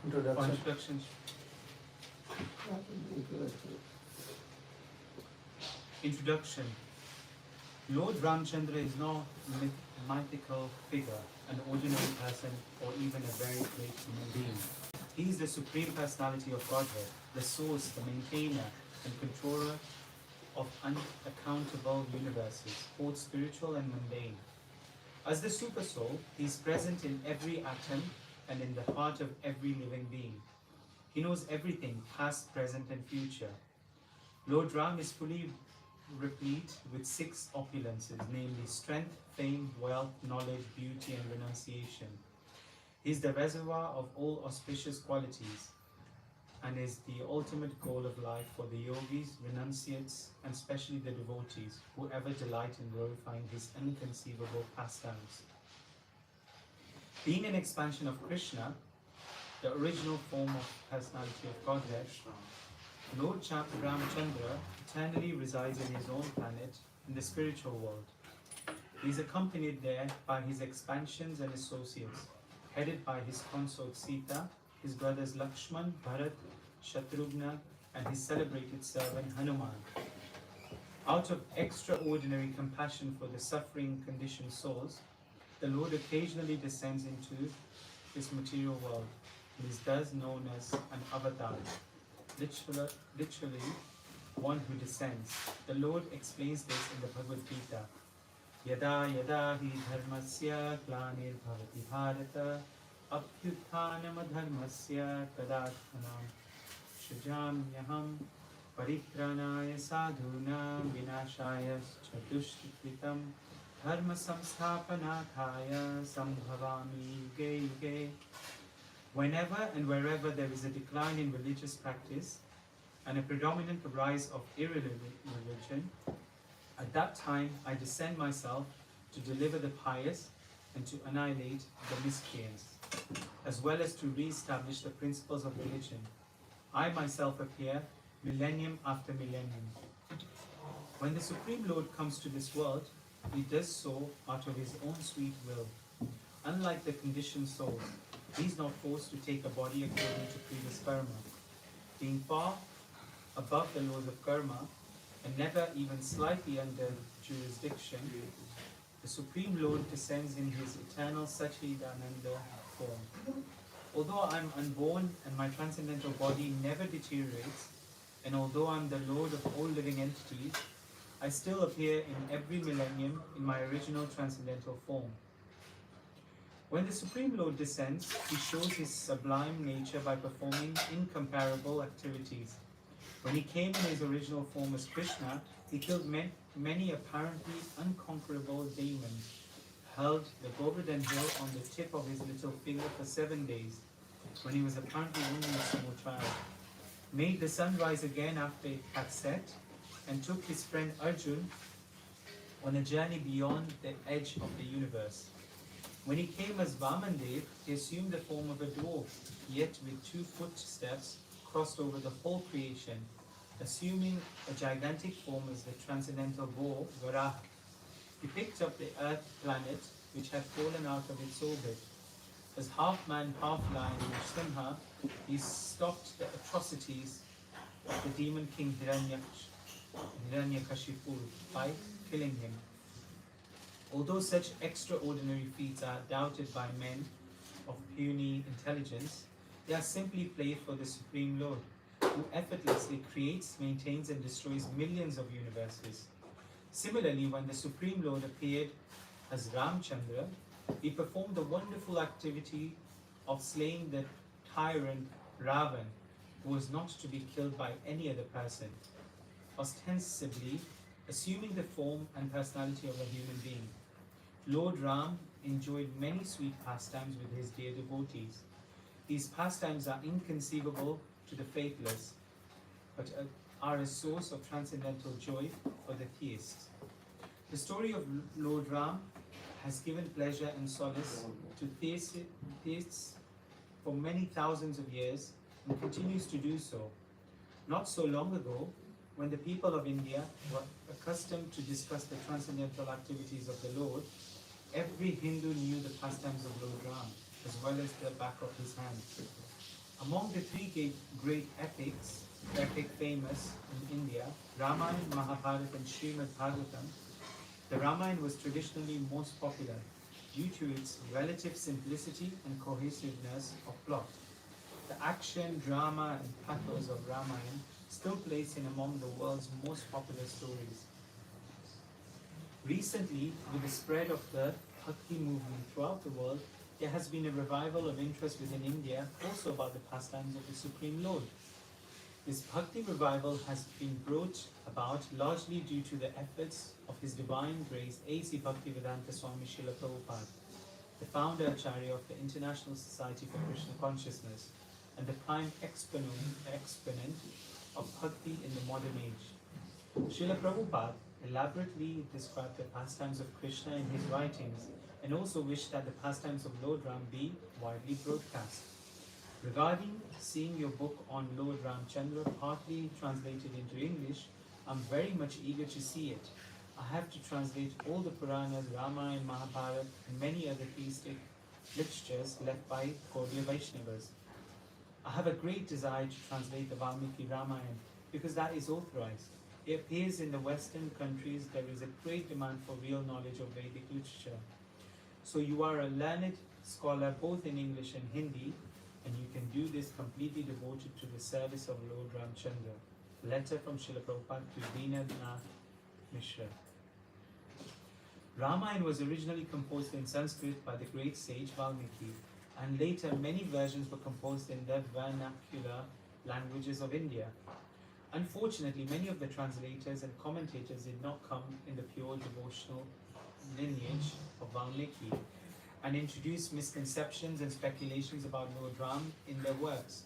Introduction. Introduction. Lord Ramchandra is no mythical figure, an ordinary person, or even a very great human being. He is the Supreme Personality of Godhead, the source, the maintainer, and controller of unaccountable universes, both spiritual and mundane. As the Super Soul, he is present in every atom and in the heart of every living being. He knows everything, past, present, and future. Lord Ram is fully replete with 6 opulences, namely strength, fame, wealth, knowledge, beauty, and renunciation. He is the reservoir of all auspicious qualities and is the ultimate goal of life for the yogis, renunciates, and especially the devotees who ever delight in glorifying his inconceivable pastimes. Being an expansion of Krishna, the original form of personality of Godhead, Lord Ramchandra eternally resides in his own planet in the spiritual world. He is accompanied there by his expansions and associates, headed by his consort Sita, his brothers Lakshman, Bharat, Shatrughna, and his celebrated servant Hanuman. Out of extraordinary compassion for the suffering conditioned souls, the Lord occasionally descends into this material world. He is thus known as an avatar, literally one who descends. The Lord explains this in the Bhagavad Gita. Yada yada hi dharmasya glanir bhavati bharata abhyuthanam adharmasya tadatmanam shujamyaham paripranaya sadhuna vinashaya chatushthitam dharma samsthapanakaya sambhavami yuge yuge. Whenever and wherever there is a decline in religious practice and a predominant rise of irreligion, at that time I descend myself to deliver the pious and to annihilate the miscreants, as well as to re-establish the principles of religion. I myself appear millennium after millennium. When the Supreme Lord comes to this world, he does so out of his own sweet will. Unlike the conditioned souls, he is not forced to take a body according to previous karma. Being far above the laws of karma and never even slightly under jurisdiction, the Supreme Lord descends in his eternal Sachidananda form. Although I am unborn and my transcendental body never deteriorates, and although I am the Lord of all living entities, I still appear in every millennium in my original transcendental form. When the Supreme Lord descends, he shows his sublime nature by performing incomparable activities. When he came in his original form as Krishna, he killed many apparently unconquerable demons, held the Govardhan hill on the tip of his little finger for 7 days, when he was apparently only a small child, made the sun rise again after it had set, and took his friend Arjun on a journey beyond the edge of the universe. When he came as Vamandev, he assumed the form of a dwarf, yet with 2 footsteps crossed over the whole creation, assuming a gigantic form as the transcendental boar, Varaha. He picked up the earth planet, which had fallen out of its orbit. As half man, half lion, Simha, he stopped the atrocities of the demon king Hiranyakashipu by killing him. Although such extraordinary feats are doubted by men of puny intelligence, they are simply played for the Supreme Lord, who effortlessly creates, maintains, and destroys millions of universes. Similarly, when the Supreme Lord appeared as Ramchandra, he performed the wonderful activity of slaying the tyrant Ravan, who was not to be killed by any other person, ostensibly assuming the form and personality of a human being. Lord Ram enjoyed many sweet pastimes with his dear devotees. These pastimes are inconceivable to the faithless, but are a source of transcendental joy for the theists. The story of Lord Ram has given pleasure and solace to theists for many thousands of years and continues to do so. Not so long ago, when the people of India were accustomed to discuss the transcendental activities of the Lord, every Hindu knew the pastimes of Lord Ram, as well as the back of his hand. Among the three great epic famous in India, Ramayana, Mahabharata and Srimad Bhagavatam, the Ramayana was traditionally most popular due to its relative simplicity and cohesiveness of plot. The action, drama and pathos of Ramayana still place it among the world's most popular stories. Recently, with the spread of the Bhakti movement throughout the world, there has been a revival of interest within India also about the pastimes of the Supreme Lord. This Bhakti revival has been brought about largely due to the efforts of His Divine Grace A.C. Bhaktivedanta Swami Srila Prabhupada, the founder Acharya of the International Society for Krishna Consciousness and the prime exponent of Bhakti in the modern age. Srila Prabhupada elaborately described the pastimes of Krishna in his writings and also wished that the pastimes of Lord Ram be widely broadcast. Regarding seeing your book on Lord Ramchandra partly translated into English, I'm very much eager to see it. I have to translate all the Puranas, Ramayana, Mahabharata and many other theistic literatures left by Gaudiya Vaishnavas. I have a great desire to translate the Valmiki Ramayana because that is authorized. It appears in the Western countries there is a great demand for real knowledge of Vedic literature. So you are a learned scholar both in English and Hindi, and you can do this completely devoted to the service of Lord Ramchandra. Letter from Srila Prabhupada to Dinanath Mishra. Ramayana was originally composed in Sanskrit by the great sage Valmiki, and later many versions were composed in the vernacular languages of India. Unfortunately, many of the translators and commentators did not come in the pure devotional lineage of Valmiki and introduced misconceptions and speculations about Lord Ram in their works.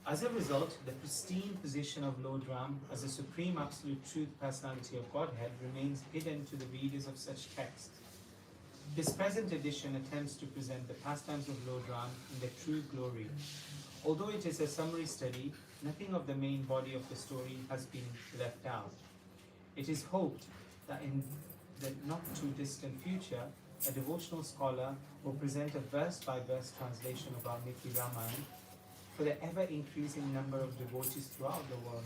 As a result, the pristine position of Lord Ram as a supreme absolute truth personality of Godhead remains hidden to the readers of such texts. This present edition attempts to present the pastimes of Lord Ram in their true glory. Although it is a summary study, nothing of the main body of the story has been left out. It is hoped that in the not too distant future, a devotional scholar will present a verse-by-verse translation of Valmiki Ramayana for the ever-increasing number of devotees throughout the world.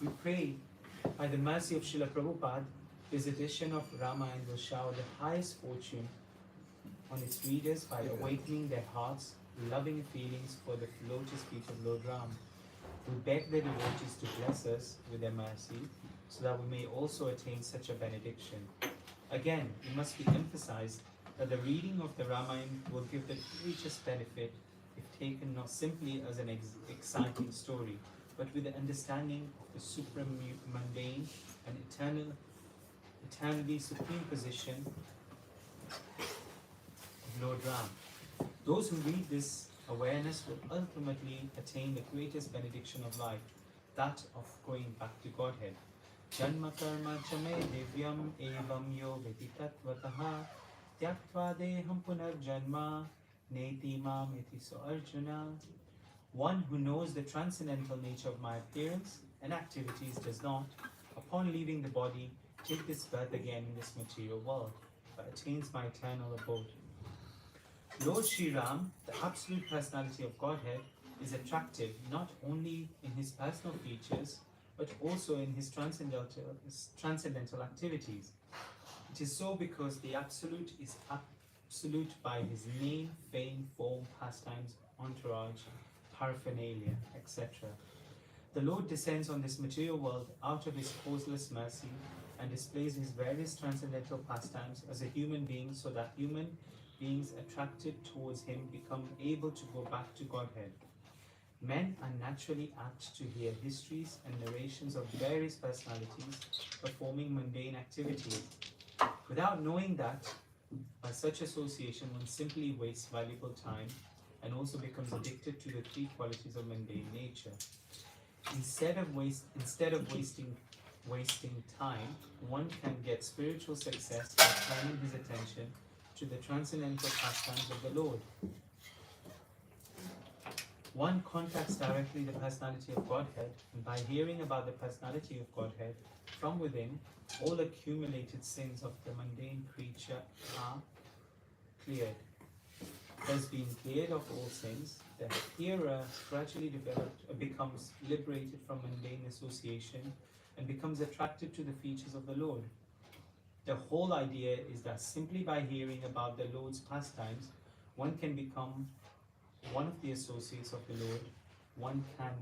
We pray, by the mercy of Srila Prabhupada, this edition of Ramayana will shower the highest fortune on its readers by awakening their hearts, loving feelings for the lotus feet of Lord Ram. We beg the devotees to bless us with their mercy, so that we may also attain such a benediction. Again, it must be emphasized that the reading of the Ramayana will give the greatest benefit if taken not simply as an exciting story, but with the understanding of the supramundane and eternally supreme position of Lord Ram. Those who read this awareness will ultimately attain the greatest benediction of life, that of going back to Godhead. Janma karma chame divyam evam yo veditattvataha tyaktva deham punarjanma neti mam iti. So Arjuna, one who knows the transcendental nature of my appearance and activities does not, upon leaving the body, take this birth again in this material world, but attains my eternal abode. Lord Sri Ram, the absolute personality of Godhead, is attractive not only in his personal features, but also in his transcendental activities. It is so because the Absolute is absolute by his name, fame, form, pastimes, entourage, paraphernalia, etc. The Lord descends on this material world out of his causeless mercy and displays his various transcendental pastimes as a human being so that human beings attracted towards him become able to go back to Godhead. Men are naturally apt to hear histories and narrations of various personalities performing mundane activities, without knowing that by such association one simply wastes valuable time and also becomes addicted to the three qualities of mundane nature. Instead of wasting time, one can get spiritual success by turning his attention to the transcendental pastimes of the Lord. One contacts directly the personality of Godhead, and by hearing about the personality of Godhead from within, all accumulated sins of the mundane creature are cleared. has been cleared of all sins, the hearer gradually becomes liberated from mundane association and becomes attracted to the features of the Lord. The whole idea is that simply by hearing about the Lord's pastimes, one can become one of the associates of the Lord. One can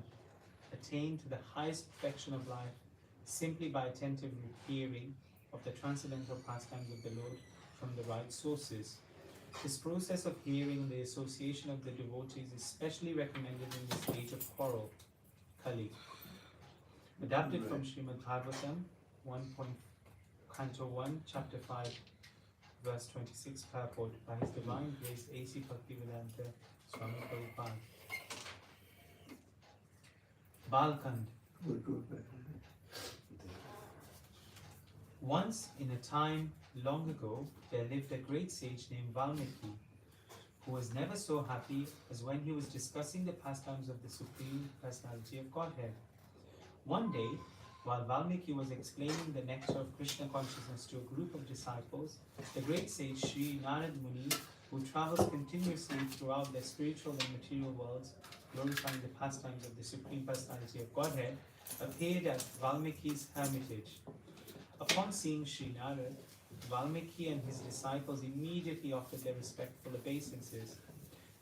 attain to the highest perfection of life simply by attentive hearing of the transcendental pastimes of the Lord from the right sources. This process of hearing the association of the devotees is especially recommended in this age of quarrel, Kali. Adapted from Srimad Bhagavatam, 1. Canto 1, Chapter 5, verse 26, purport by His Divine Grace A.C. Bhaktivedanta Swami Prabhupada. Balkand. Once in a time long ago, there lived a great sage named Valmiki, who was never so happy as when he was discussing the pastimes of the Supreme Personality of Godhead. One day, while Valmiki was explaining the nectar of Krishna consciousness to a group of disciples, the great sage Sri Narad Muni, who travels continuously throughout the spiritual and material worlds, glorifying the pastimes of the Supreme Personality of Godhead, appeared at Valmiki's hermitage. Upon seeing Sri Narad, Valmiki and his disciples immediately offered their respectful obeisances.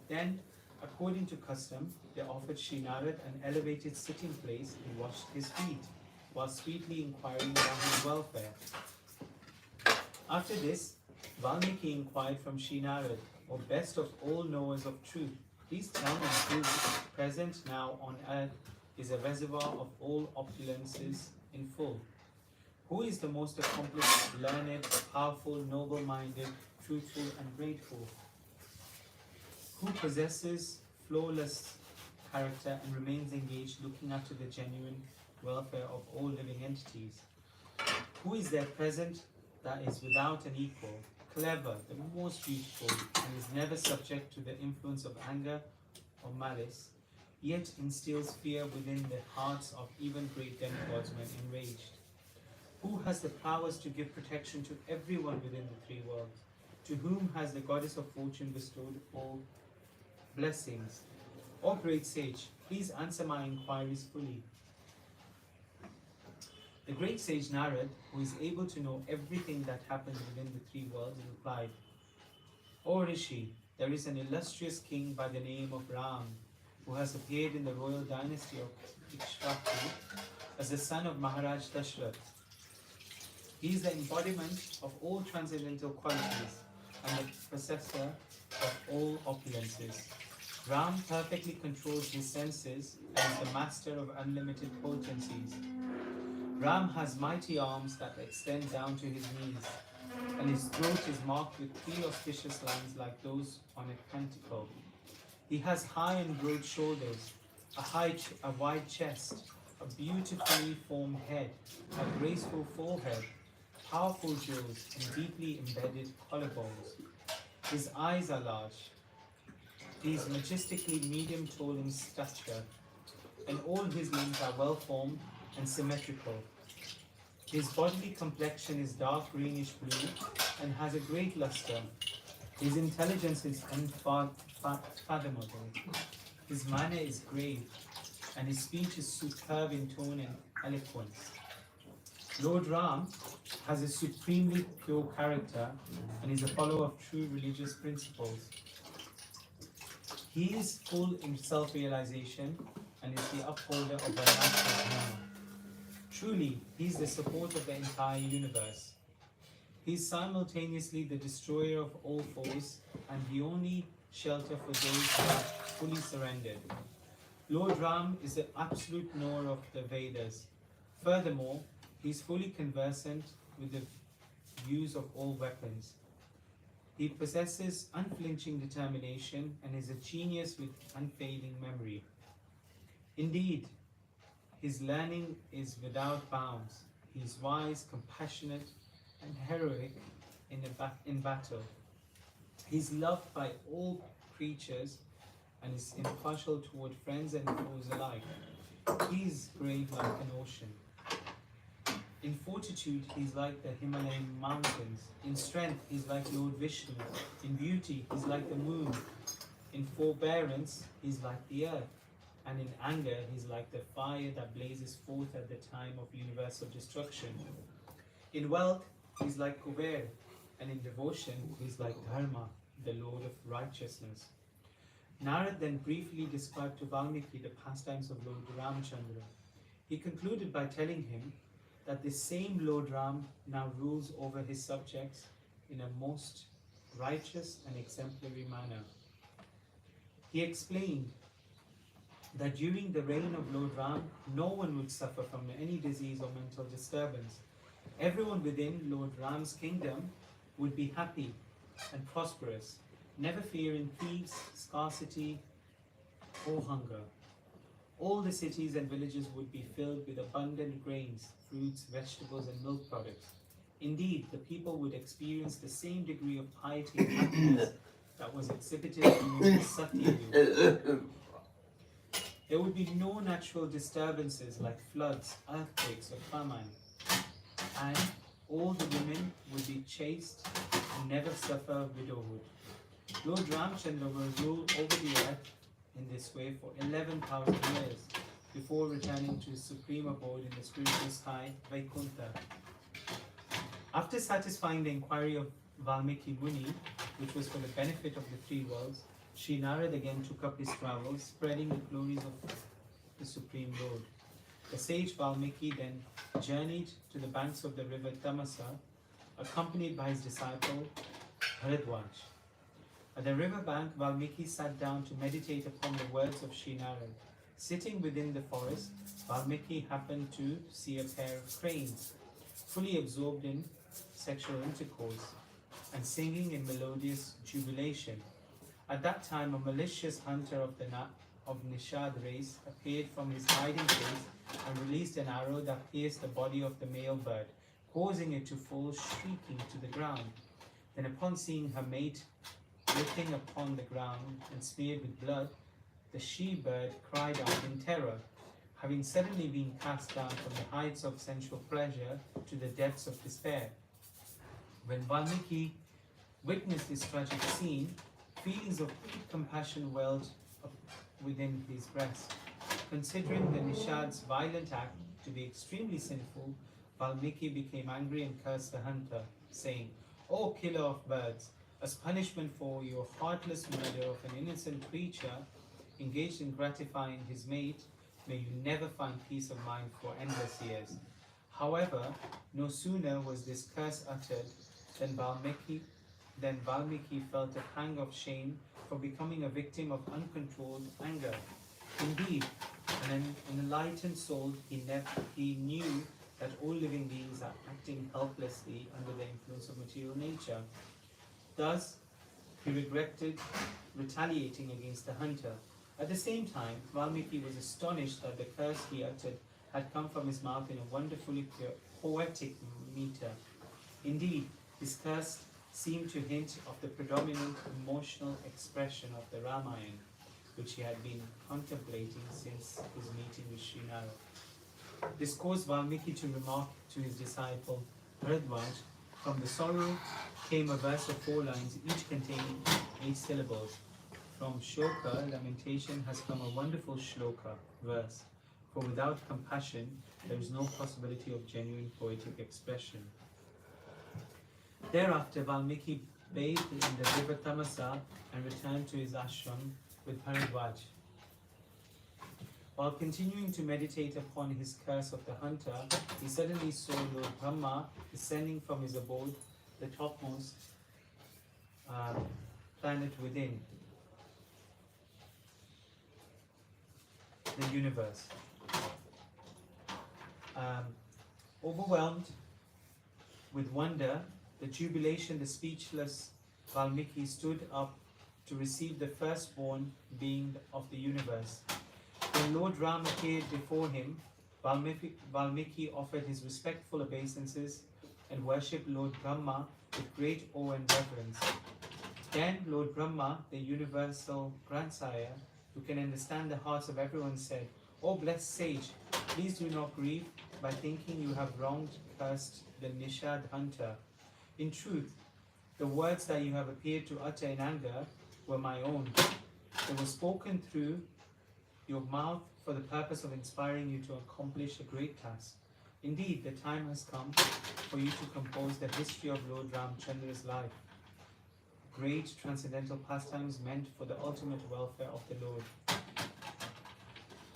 Then, according to custom, they offered Sri Narad an elevated sitting place and washed his feet, while sweetly inquiring about his welfare. After this, Valmiki inquired from Sri Narad, O best of all knowers of truth, please tell me who, present now on earth, is a reservoir of all opulences in full. Who is the most accomplished, learned, powerful, noble-minded, truthful, and grateful? Who possesses flawless character and remains engaged looking after the genuine welfare of all living entities? Who is there present that is without an equal, clever, the most beautiful, and is never subject to the influence of anger or malice, yet instills fear within the hearts of even great demigods when enraged? Who has the powers to give protection to everyone within the three worlds? To whom has the goddess of fortune bestowed all blessings? O great sage, please answer my inquiries fully. The great sage Narad, who is able to know everything that happens within the three worlds, replied, O Rishi, there is an illustrious king by the name of Ram, who has appeared in the royal dynasty of Ikshvaku as the son of Maharaj Dashrath. He is the embodiment of all transcendental qualities and the possessor of all opulences. Ram perfectly controls his senses and is the master of unlimited potencies. Ram has mighty arms that extend down to his knees, and his throat is marked with three auspicious lines like those on a canticle. He has high and broad shoulders, a wide chest, a beautifully formed head, a graceful forehead, powerful jaws, and deeply embedded collarbones. His eyes are large. He is majestically medium tall in stature, and all his limbs are well formed and symmetrical. His bodily complexion is dark greenish blue and has a great luster. His intelligence is unfathomable. His manner is grave, and his speech is superb in tone and eloquence. Lord Ram has a supremely pure character and is a follower of true religious principles. He is full in self-realization and is the upholder of the natural dharma. Truly, he is the support of the entire universe. He is simultaneously the destroyer of all foes and the only shelter for those who are fully surrendered. Lord Ram is the absolute knower of the Vedas. Furthermore, he is fully conversant with the use of all weapons. He possesses unflinching determination and is a genius with unfailing memory. Indeed, his learning is without bounds. He is wise, compassionate, and heroic in battle. He is loved by all creatures and is impartial toward friends and foes alike. He is brave like an ocean. In fortitude, he is like the Himalayan mountains. In strength, he is like Lord Vishnu. In beauty, he is like the moon. In forbearance, he is like the earth. And in anger, he is like the fire that blazes forth at the time of universal destruction. In wealth, he is like Kuber. And in devotion, he is like Dharma, the Lord of righteousness. Narad then briefly described to Valmiki the pastimes of Lord Ramchandra. He concluded by telling him that this same Lord Ram now rules over his subjects in a most righteous and exemplary manner. He explained that during the reign of Lord Ram, no one would suffer from any disease or mental disturbance. Everyone within Lord Ram's kingdom would be happy and prosperous, never fearing thieves, scarcity, or hunger. All the cities and villages would be filled with abundant grains, fruits, vegetables, and milk products. Indeed, the people would experience the same degree of piety and happiness that was exhibited during the Satya Yuga. There would be no natural disturbances like floods, earthquakes, or famine. And all the women would be chaste and never suffer widowhood. Lord Ramchandra will rule over the earth in this way for 11,000 years before returning to his supreme abode in the spiritual sky, Vaikuntha. After satisfying the inquiry of Valmiki Muni, which was for the benefit of the three worlds, Sri Narad again took up his travels, spreading the glories of the Supreme Lord. The sage Valmiki then journeyed to the banks of the river Tamasa, accompanied by his disciple Bharadwaj. At the river bank, Valmiki sat down to meditate upon the words of Sri Narad. Sitting within the forest, Valmiki happened to see a pair of cranes, fully absorbed in sexual intercourse and singing in melodious jubilation. At that time, a malicious hunter of the Nishad race appeared from his hiding place and released an arrow that pierced the body of the male bird, causing it to fall shrieking to the ground. Then, upon seeing her mate dripping upon the ground and smeared with blood, the she-bird cried out in terror, having suddenly been cast down from the heights of sensual pleasure to the depths of despair. When Valmiki witnessed this tragic scene, feelings of deep compassion welled up within his breast. Considering the Nishad's violent act to be extremely sinful, Valmiki became angry and cursed the hunter, saying, "O killer of birds, as punishment for your heartless murder of an innocent creature engaged in gratifying his mate, may you never find peace of mind for endless years." However, no sooner was this curse uttered than Valmiki felt a pang of shame for becoming a victim of uncontrolled anger. Indeed, an enlightened soul, he knew that all living beings are acting helplessly under the influence of material nature. Thus, he regretted retaliating against the hunter. At the same time, Valmiki was astonished that the curse he uttered had come from his mouth in a wonderfully poetic meter. Indeed, his curse seemed to hint of the predominant emotional expression of the Ramayana, which he had been contemplating since his meeting with Sri Narad. This caused Valmiki to remark to his disciple Bharadwaj, "From the sorrow came a verse of 4 lines, each containing 8 syllables. From Shoka, lamentation, has come a wonderful Shloka, verse. For without compassion, there is no possibility of genuine poetic expression." Thereafter, Valmiki bathed in the river Tamasa and returned to his ashram with Bharadwaj. While continuing to meditate upon his curse of the hunter, he suddenly saw Lord Brahma descending from his abode, the topmost planet within the universe. Overwhelmed with wonder, the jubilation, the speechless Valmiki stood up to receive the firstborn being of the universe. When Lord Ram appeared before him, Valmiki offered his respectful obeisances and worshipped Lord Brahma with great awe and reverence. Then Lord Brahma, the universal grandsire, who can understand the hearts of everyone, said, "O blessed sage, please do not grieve. by thinking you have wronged, cursed the Nishad hunter. In truth, the words that you have appeared to utter in anger were my own. They were spoken through your mouth for the purpose of inspiring you to accomplish a great task. Indeed, the time has come for you to compose the history of Lord Ramchandra's life. Great transcendental pastimes meant for the ultimate welfare of the Lord.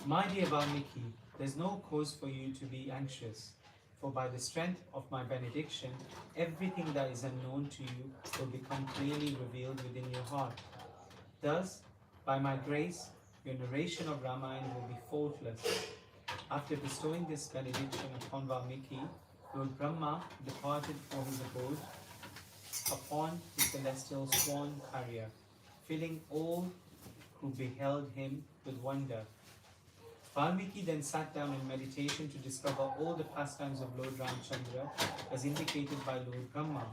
My dear Valmiki, there's no cause for you to be anxious, for by the strength of my benediction, everything that is unknown to you will become clearly revealed within your heart. Thus, by my grace, your narration of Ramayana will be faultless. After bestowing this benediction upon Valmiki, Lord Brahma departed for his abode upon his celestial swan carrier, filling all who beheld him with wonder. Valmiki then sat down in meditation to discover all the pastimes of Lord Ramchandra as indicated by Lord Brahma.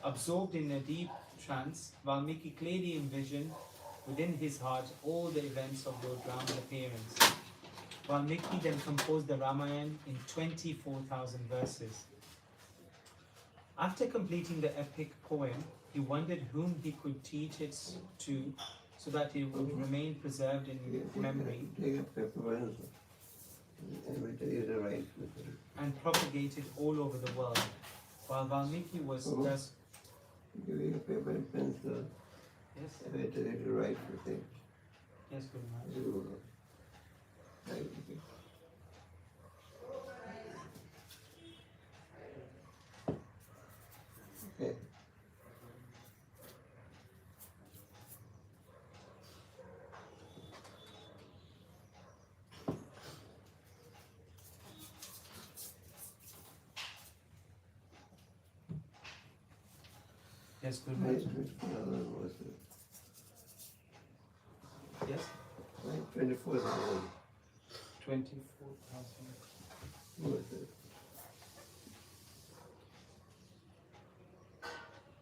Absorbed in a deep trance, Valmiki clearly envisioned within his heart all the events of Lord Ram's appearance. Valmiki then composed the Ramayana in 24,000 verses. After completing the epic poem, he wondered whom he could teach it to so that it would remain preserved in memory and propagated all over the world. While Valmiki was thus... Give you a paper and pencil. Yes, I tell you to write the thing. yes, Guru Maharaj. You write it. Okay. Yes, Guru Maharaj. Yes? 24,000. 24,000. Was it?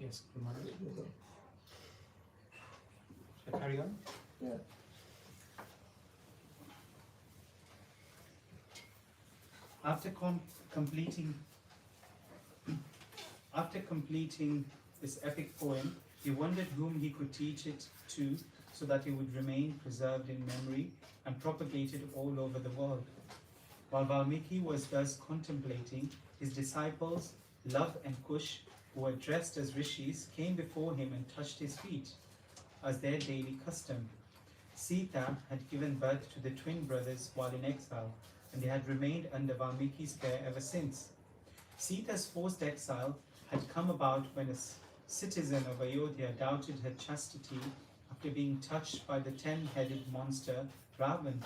Yes, Guru Maharaj. Shall I carry on? Yeah. After completing this epic poem, he wondered whom he could teach it to so that it would remain preserved in memory and propagated all over the world. While Valmiki was thus contemplating, his disciples, Love and Kush, who were dressed as rishis, came before him and touched his feet, as their daily custom. Sita had given birth to the twin brothers while in exile, and they had remained under Valmiki's care ever since. Sita's forced exile had come about when a citizen of Ayodhya doubted her chastity after being touched by the 10-headed monster Ravan.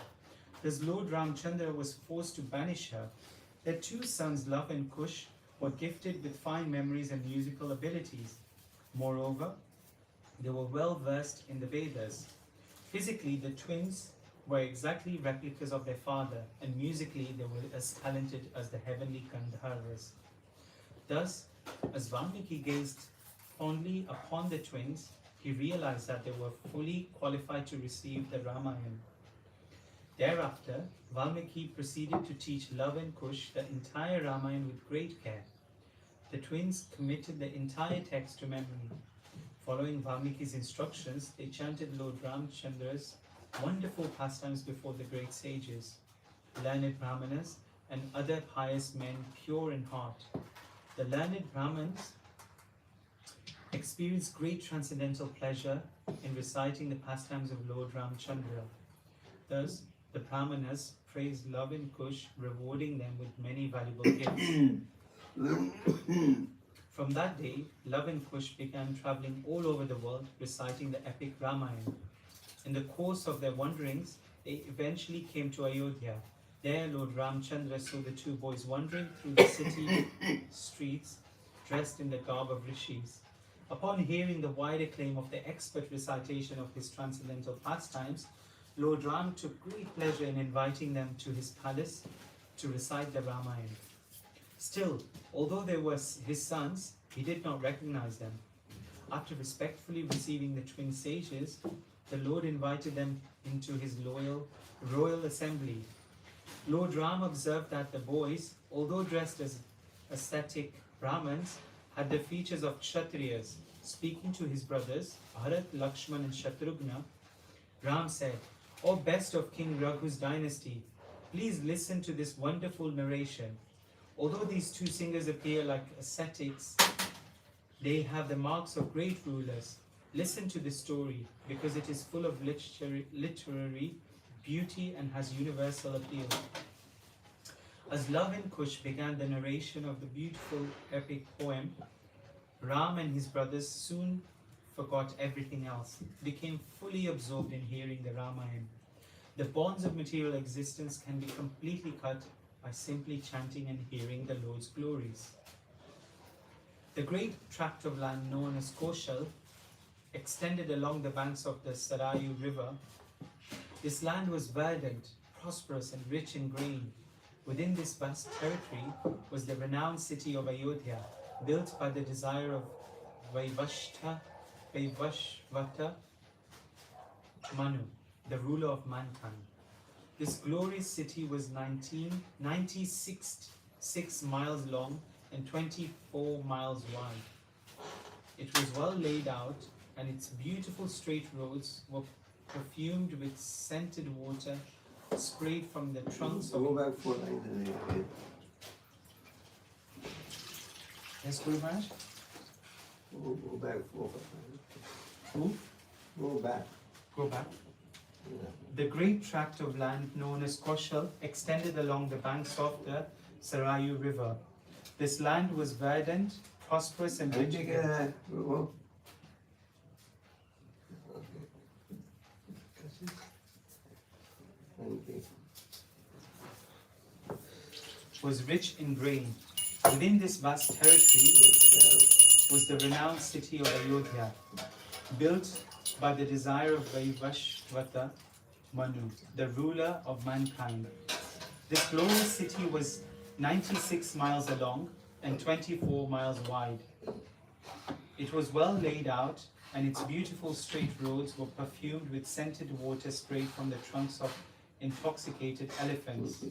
Thus Lord Ramchandra was forced to banish her. Their two sons, Love and Kush, were gifted with fine memories and musical abilities. Moreover, they were well versed in the Vedas. Physically, the twins were exactly replicas of their father, and musically they were as talented as the heavenly Gandharvas. Thus, as Valmiki gazed fondly upon the twins, he realized that they were fully qualified to receive the Ramayana. Thereafter, Valmiki proceeded to teach Love and Kush the entire Ramayana with great care. The twins committed the entire text to memory. Following Valmiki's instructions, they chanted Lord Ramchandra's wonderful pastimes before the great sages, learned Brahmanas, and other pious men pure in heart. The learned Brahmins experienced great transcendental pleasure in reciting the pastimes of Lord Ramchandra. Thus, the Brahmanas praised Love and Kush, rewarding them with many valuable gifts. From that day, Love and Kush began traveling all over the world, reciting the epic Ramayana. In the course of their wanderings, they eventually came to Ayodhya. There, Lord Ramchandra saw the two boys wandering through the city streets, dressed in the garb of rishis. Upon hearing the wide acclaim of the expert recitation of his transcendental pastimes, Lord Ram took great pleasure in inviting them to his palace to recite the Ramayana. Still, although they were his sons, he did not recognize them. After respectfully receiving the twin sages, the Lord invited them into his royal assembly. Lord Ram observed that the boys, although dressed as ascetic Brahmins, had the features of Kshatriyas. Speaking to his brothers, Bharat, Lakshman and Shatrughna, Ram said, "O best of King Raghu's dynasty, please listen to this wonderful narration. Although these two singers appear like ascetics, they have the marks of great rulers. Listen to this story because it is full of literary beauty and has universal appeal." As Love in Kush began the narration of the beautiful epic poem, Ram and his brothers soon forgot everything else, became fully absorbed in hearing the Ramayana. The bonds of material existence can be completely cut by simply chanting and hearing the Lord's glories. The great tract of land known as Koshal extended along the banks of the Sarayu River. This land was verdant, prosperous and rich in grain. Within this vast territory was the renowned city of Ayodhya, built by the desire of Vaivashvata Manu, the ruler of mankind. This glorious city was 96 miles long and 24 miles wide. It was well laid out, and its beautiful straight roads were perfumed with scented water sprayed from the trunks of... Go back 4 lines in the Yes, Guru Maharaj? Go back 4 lines. Who? Go back. Go back. Yeah. The great tract of land known as Koshal extended along the banks of the Sarayu River. This land was verdant, prosperous and rich. Go. Okay. Was rich in grain. Within this vast territory was the renowned city of Ayodhya, built by the desire of Vaivashvata Manu, the ruler of mankind. This glorious city was 96 miles long and 24 miles wide. It was well laid out, and its beautiful straight roads were perfumed with scented water sprayed from the trunks of intoxicated elephants.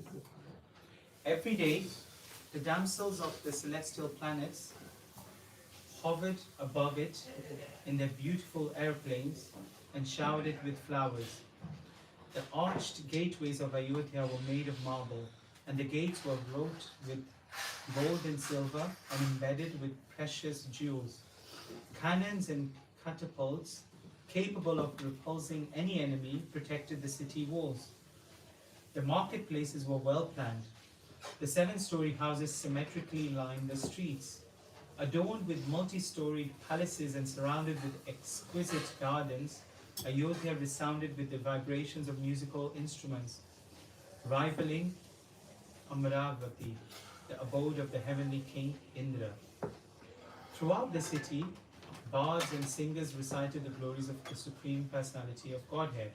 Every day, the damsels of the celestial planets hovered above it in their beautiful airplanes and showered it with flowers. The arched gateways of Ayodhya were made of marble, and the gates were wrought with gold and silver and embedded with precious jewels. Cannons and catapults, capable of repulsing any enemy, protected the city walls. The marketplaces were well planned. The 7-story houses symmetrically lined the streets. Adorned with multi-storied palaces and surrounded with exquisite gardens, Ayodhya resounded with the vibrations of musical instruments, rivaling Amaravati, the abode of the heavenly king Indra. Throughout the city, bards and singers recited the glories of the Supreme Personality of Godhead,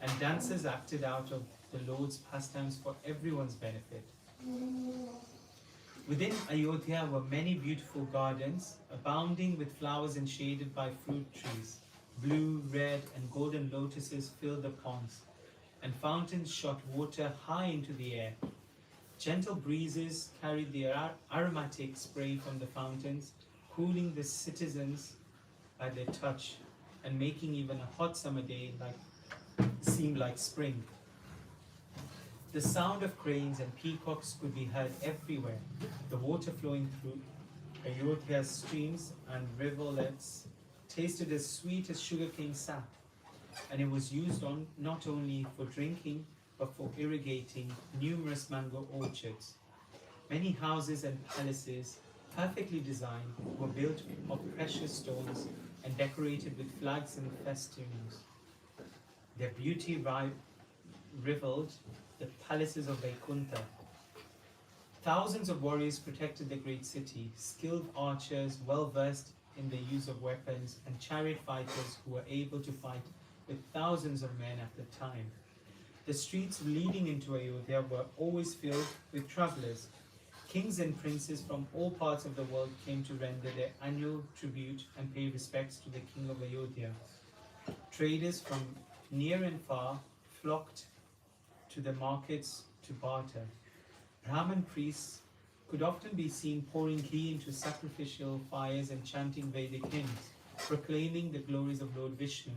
and dancers acted out of the Lord's pastimes for everyone's benefit. Within Ayodhya were many beautiful gardens, abounding with flowers and shaded by fruit trees. Blue, red, and golden lotuses filled the ponds, and fountains shot water high into the air. Gentle breezes carried the aromatic spray from the fountains, cooling the citizens by their touch, and making even a hot summer day seem like spring. The sound of cranes and peacocks could be heard everywhere. The water flowing through Ayodhya's streams and rivulets tasted as sweet as sugarcane sap, and it was used not only for drinking but for irrigating numerous mango orchards. Many houses and palaces, perfectly designed, were built of precious stones and decorated with flags and festoons. Their beauty rivaled the palaces of Vaikuntha. Thousands of warriors protected the great city, skilled archers well versed in the use of weapons, and chariot fighters who were able to fight with thousands of men at the time. The streets leading into Ayodhya were always filled with travelers. Kings and princes from all parts of the world came to render their annual tribute and pay respects to the king of Ayodhya. Traders from near and far flocked to the markets to barter. Brahmin priests could often be seen pouring ghee into sacrificial fires and chanting Vedic hymns, proclaiming the glories of Lord Vishnu.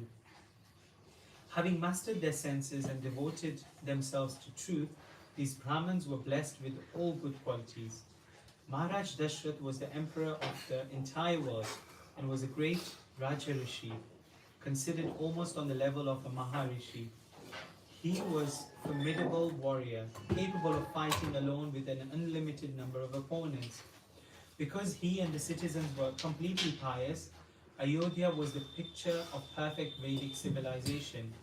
Having mastered their senses and devoted themselves to truth, these Brahmins were blessed with all good qualities. Maharaj Dashrath was the emperor of the entire world and was a great Raja Rishi, considered almost on the level of a Maharishi. He was a formidable warrior, capable of fighting alone with an unlimited number of opponents. Because he and the citizens were completely pious, Ayodhya was the picture of perfect Vedic civilization.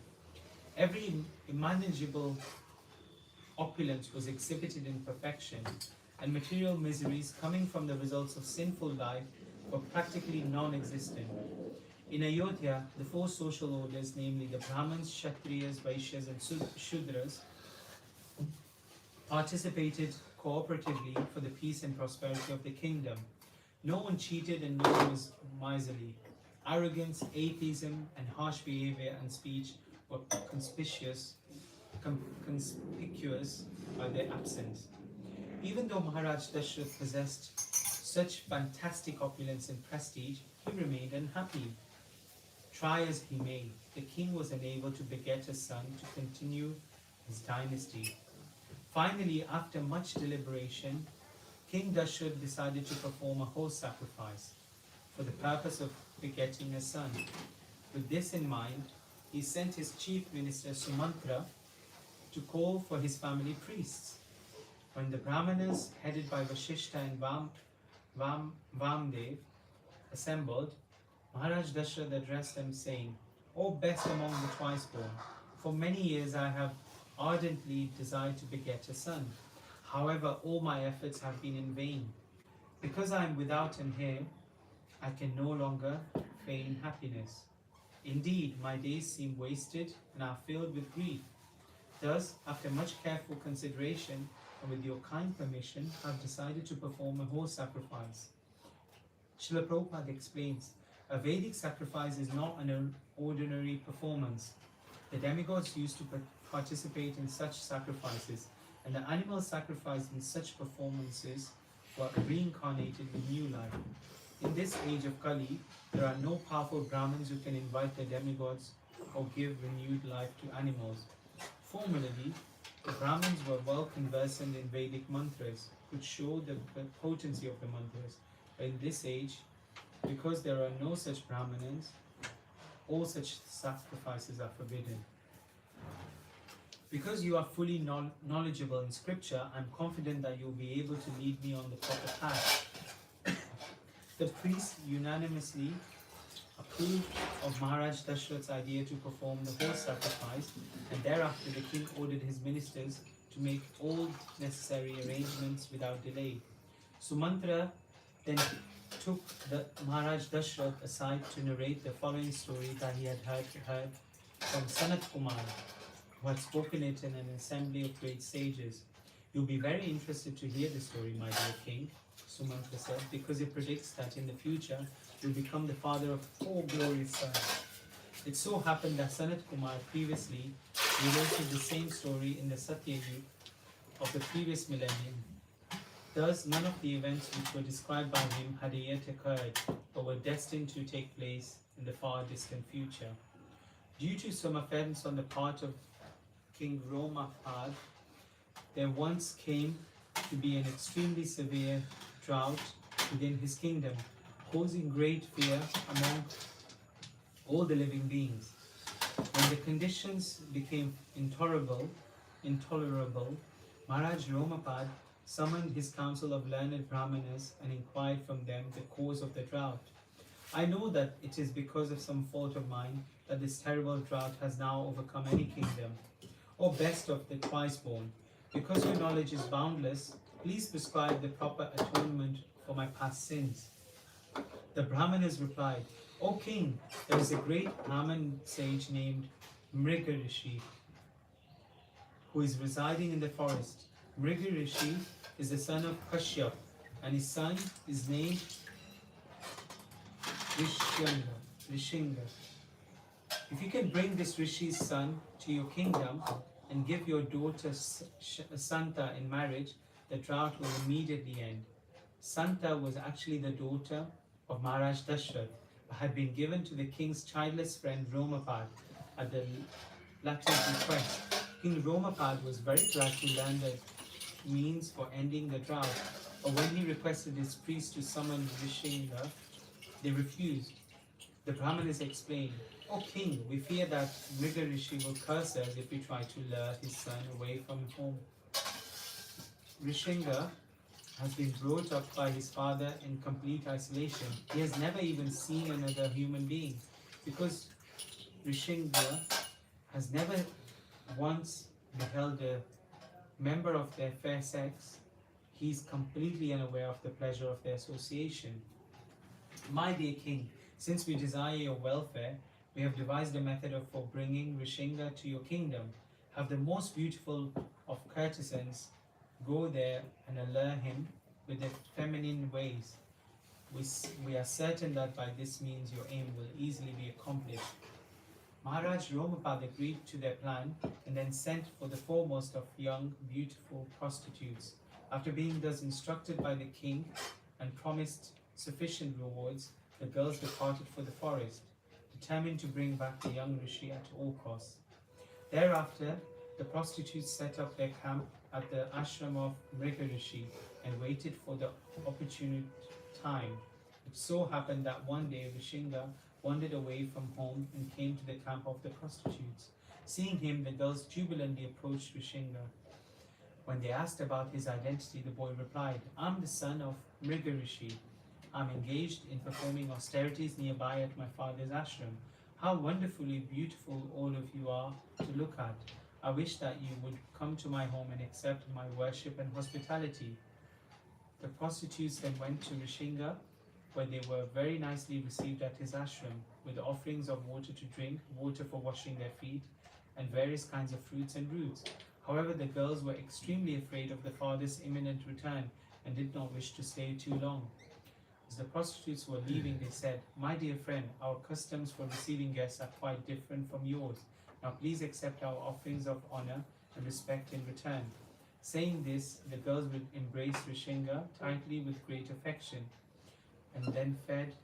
Every imaginable opulence was exhibited in perfection, and material miseries coming from the results of sinful life were practically non-existent. In Ayodhya, the four social orders, namely the Brahmins, Kshatriyas, Vaishyas and Shudras, participated cooperatively for the peace and prosperity of the kingdom. No one cheated and no one was miserly. Arrogance, atheism and harsh behavior and speech were conspicuous by their absence. Even though Maharaj Dashrath possessed such fantastic opulence and prestige, he remained unhappy. Try as he may, the king was unable to beget a son to continue his dynasty. Finally, after much deliberation, King Dashrath decided to perform a horse sacrifice for the purpose of begetting a son. With this in mind, he sent his chief minister Sumantra to call for his family priests. When the Brahmanas, headed by Vashishta and Vamdev, assembled, Maharaj Dashrath addressed them saying, "O best among the twice-born, for many years I have ardently desired to beget a son. However, all my efforts have been in vain. Because I am without an heir, I can no longer feign happiness. Indeed, my days seem wasted and are filled with grief. Thus, after much careful consideration, and with your kind permission, I have decided to perform a horse sacrifice." Srila Prabhupada explains, a Vedic sacrifice is not an ordinary performance. The demigods used to participate in such sacrifices, and the animals sacrificed in such performances were reincarnated with new life. In this age of Kali, there are no powerful Brahmins who can invite the demigods or give renewed life to animals. Formerly, the Brahmins were well conversant in Vedic mantras, could show the potency of the mantras. But in this age, because there are no such Brahmanas, all such sacrifices are forbidden. Because you are fully knowledgeable in scripture, I am confident that you will be able to lead me on the proper path. The priests unanimously approved of Maharaj Dashrath's idea to perform the horse sacrifice, and thereafter the king ordered his ministers to make all necessary arrangements without delay. Sumantra then took the Maharaj Dashrath aside to narrate the following story that he had heard from Sanat Kumar, who had spoken it in an assembly of great sages. "You'll be very interested to hear the story, my dear king," Sumantra said, "because it predicts that in the future you'll become the father of 4 glorious sons." It so happened that Sanat Kumar previously related the same story in the Satya Yuga of the previous millennium. Thus, none of the events which were described by him had yet occurred, but were destined to take place in the far distant future. Due to some offense on the part of King Romapad, there once came to be an extremely severe drought within his kingdom, causing great fear among all the living beings. When the conditions became intolerable, Maharaj Romapad summoned his council of learned Brahmanas and inquired from them the cause of the drought. "I know that it is because of some fault of mine that this terrible drought has now overcome any kingdom. O best of the twice-born, because your knowledge is boundless, please prescribe the proper atonement for my past sins." The Brahmanas replied, "O king, there is a great Brahman sage named Mriga Rishi who is residing in the forest. Mriga Rishi is the son of Kashyap, and his son is named Rishinga. If you can bring this Rishi's son to your kingdom, and give your daughter Santa in marriage, the drought will immediately end. Santa was actually the daughter of Maharaj Dashrath, but had been given to the king's childless friend Romapad at the latter's request. King Romapad was very glad to learn the means for ending the drought, but when he requested his priests to summon Rishinga, they refused. The Brahmanas explained, "O king, we fear that Mriga Rishi will curse us if we try to lure his son away from home." Rishinga has been brought up by his father in complete isolation. He has never even seen another human being. Because Rishinga has never once beheld a member of their fair sex, he is completely unaware of the pleasure of their association. My dear king, since we desire your welfare, we have devised a method for bringing Rishinga to your kingdom. Have the most beautiful of courtesans go there and allure him with their feminine ways. We are certain that by this means your aim will easily be accomplished. Maharaj Romapad agreed to their plan and then sent for the foremost of young, beautiful prostitutes. After being thus instructed by the king and promised sufficient rewards, the girls departed for the forest, determined to bring back the young Rishi at all costs. Thereafter, the prostitutes set up their camp at the ashram of Mriga Rishi and waited for the opportune time. It so happened that one day Rishinga wandered away from home and came to the camp of the prostitutes. Seeing him, the girls jubilantly approached Rishinga. When they asked about his identity, the boy replied, "I'm the son of Mriga Rishi. I'm engaged in performing austerities nearby at my father's ashram. How wonderfully beautiful all of you are to look at. I wish that you would come to my home and accept my worship and hospitality." The prostitutes then went to Rishinga, where they were very nicely received at his ashram, with offerings of water to drink, water for washing their feet, and various kinds of fruits and roots. However, the girls were extremely afraid of the father's imminent return and did not wish to stay too long. As the prostitutes were leaving, they said, "My dear friend, our customs for receiving guests are quite different from yours. Now please accept our offerings of honor and respect in return." Saying this, the girls would embrace Rishinga tightly with great affection, and then fed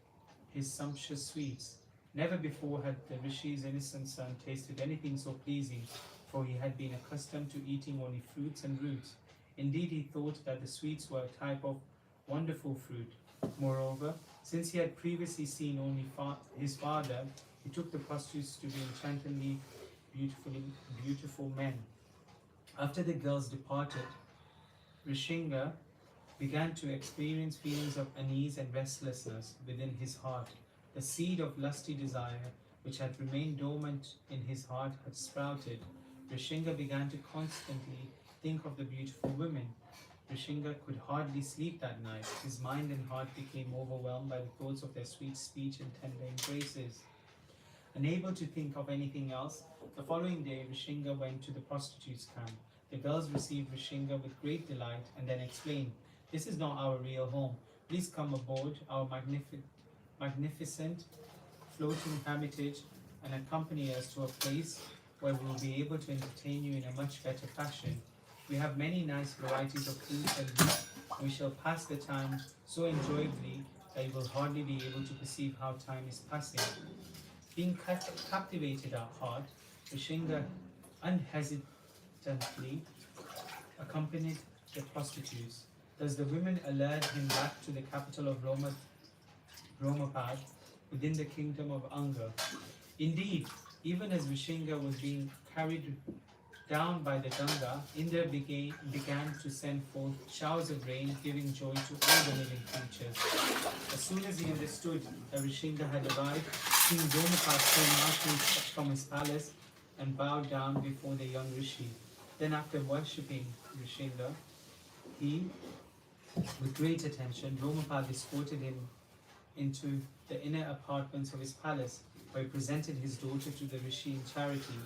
his sumptuous sweets. Never before had the Rishi's innocent son tasted anything so pleasing, for he had been accustomed to eating only fruits and roots. Indeed, he thought that the sweets were a type of wonderful fruit. Moreover, since he had previously seen only his father, he took the prostitutes to be enchantingly beautiful men. After the girls departed, Rishinga began to experience feelings of unease and restlessness within his heart. The seed of lusty desire, which had remained dormant in his heart, had sprouted. Rishinga began to constantly think of the beautiful women. Rishinga could hardly sleep that night. His mind and heart became overwhelmed by the thoughts of their sweet speech and tender embraces. Unable to think of anything else, the following day Rishinga went to the prostitutes' camp. The girls received Rishinga with great delight and then explained, "This is not our real home. Please come aboard our magnificent floating hermitage and accompany us to a place where we will be able to entertain you in a much better fashion. We have many nice varieties of food and meat, and we shall pass the time so enjoyably that you will hardly be able to perceive how time is passing." Being captivated at heart, Rishinga unhesitantly accompanied the prostitutes. Thus the women allured him back to the capital of Romapad within the kingdom of Anga. Indeed, even as Rishinga was being carried down by the Ganga, Indra began to send forth showers of rain, giving joy to all the living creatures. As soon as he understood that Rishinga had arrived, King Romapad came out from his palace and bowed down before the young Rishi. Then, after worshipping Rishinga, he, with great attention, Romapad escorted him into the inner apartments of his palace, where he presented his daughter to the Rishi in charity.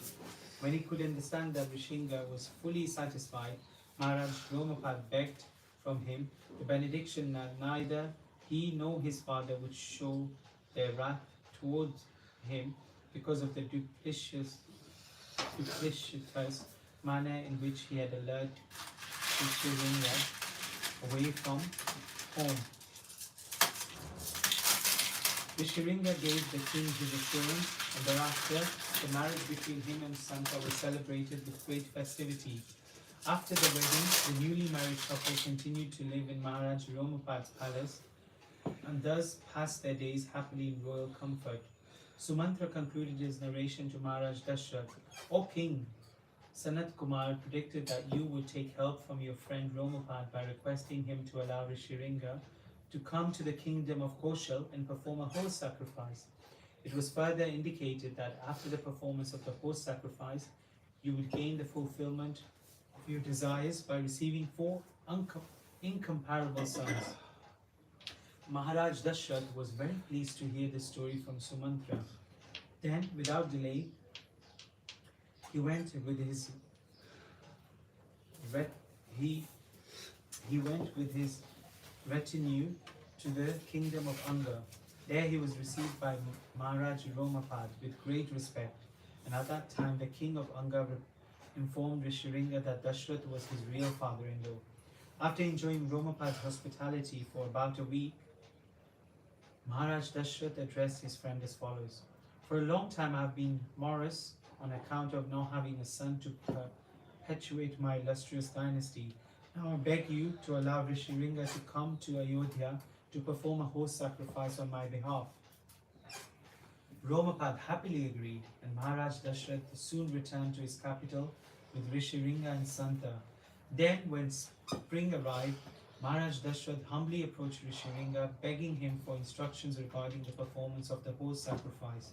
When he could understand that Rishinga was fully satisfied, Maharaj Romapad begged from him the benediction that neither he nor his father would show their wrath towards him because of the duplicitous manner in which he had lured Rishiringa away from home. Rishiringa gave the king his assurance, and thereafter the marriage between him and Santa was celebrated with great festivity. After the wedding, the newly married couple continued to live in Maharaj Romapad's palace and thus passed their days happily in royal comfort. Sumantra concluded his narration to Maharaj Dashrath. O king, Sanat Kumar predicted that you would take help from your friend Romapad by requesting him to allow Rishiringa to come to the kingdom of Koshal and perform a horse sacrifice. It was further indicated that after the performance of the horse sacrifice, you would gain the fulfillment of your desires by receiving four incomparable sons. Maharaj Dashrath was very pleased to hear this story from Sumantra. Then, without delay, he went with his retinue to the kingdom of Anga. There he was received by Maharaj Romapad with great respect, and at that time the king of Anga informed Rishiringa that Dashrath was his real father-in-law. After enjoying Romapad's hospitality for about a week, Maharaj Dashrath addressed his friend as follows. For a long time I have been morose on account of not having a son to perpetuate my illustrious dynasty. Now I beg you to allow Rishiringa to come to Ayodhya to perform a horse sacrifice on my behalf. Romapad happily agreed, and Maharaj Dashrath soon returned to his capital with Rishiringa and Santa. Then, when spring arrived, Maharaj Dashrath humbly approached Rishiringa, begging him for instructions regarding the performance of the horse sacrifice.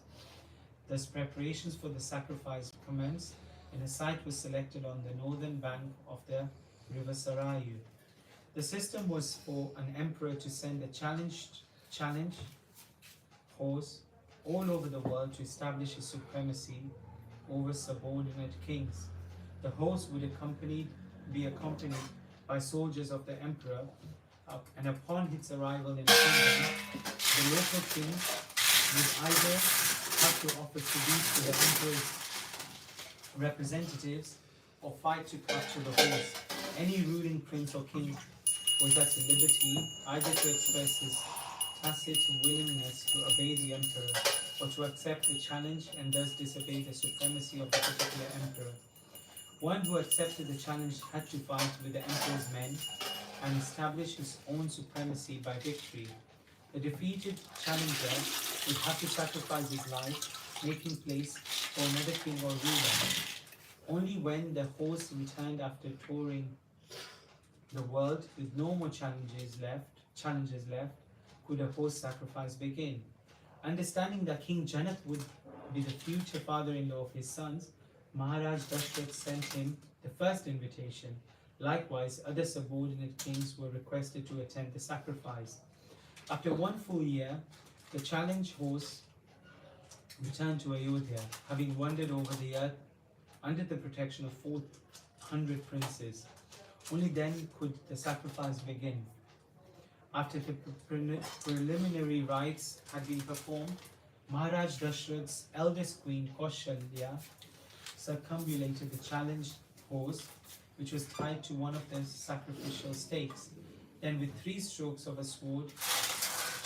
Thus, preparations for the sacrifice commenced, and a site was selected on the northern bank of the river Sarayu. The system was for an emperor to send a challenge horse all over the world to establish his supremacy over subordinate kings. The horse would be accompanied by soldiers of the emperor, and upon its arrival in the kingdom, the local king would either have to offer tribute to the emperor's representatives or fight to capture the horse. Any ruling prince or king was at liberty either to express his tacit willingness to obey the emperor or to accept the challenge and thus disobey the supremacy of the particular emperor. One who accepted the challenge had to fight with the emperor's men and establish his own supremacy by victory. The defeated challenger would have to sacrifice his life, making place for another king or ruler. Only when the horse returned after touring the world with no more challenges left, could a horse sacrifice begin. Understanding that King Janak would be the future father-in-law of his sons, Maharaj Dashrath sent him the first invitation. Likewise, other subordinate kings were requested to attend the sacrifice. After 1 full year, the challenge horse returned to Ayodhya, having wandered over the earth under the protection of 400 princes. Only then could the sacrifice begin. After the preliminary rites had been performed, Maharaj Dashrath's eldest queen, Kaushalya, circumambulated the challenged horse, which was tied to one of the sacrificial stakes. Then, with 3 strokes of a sword,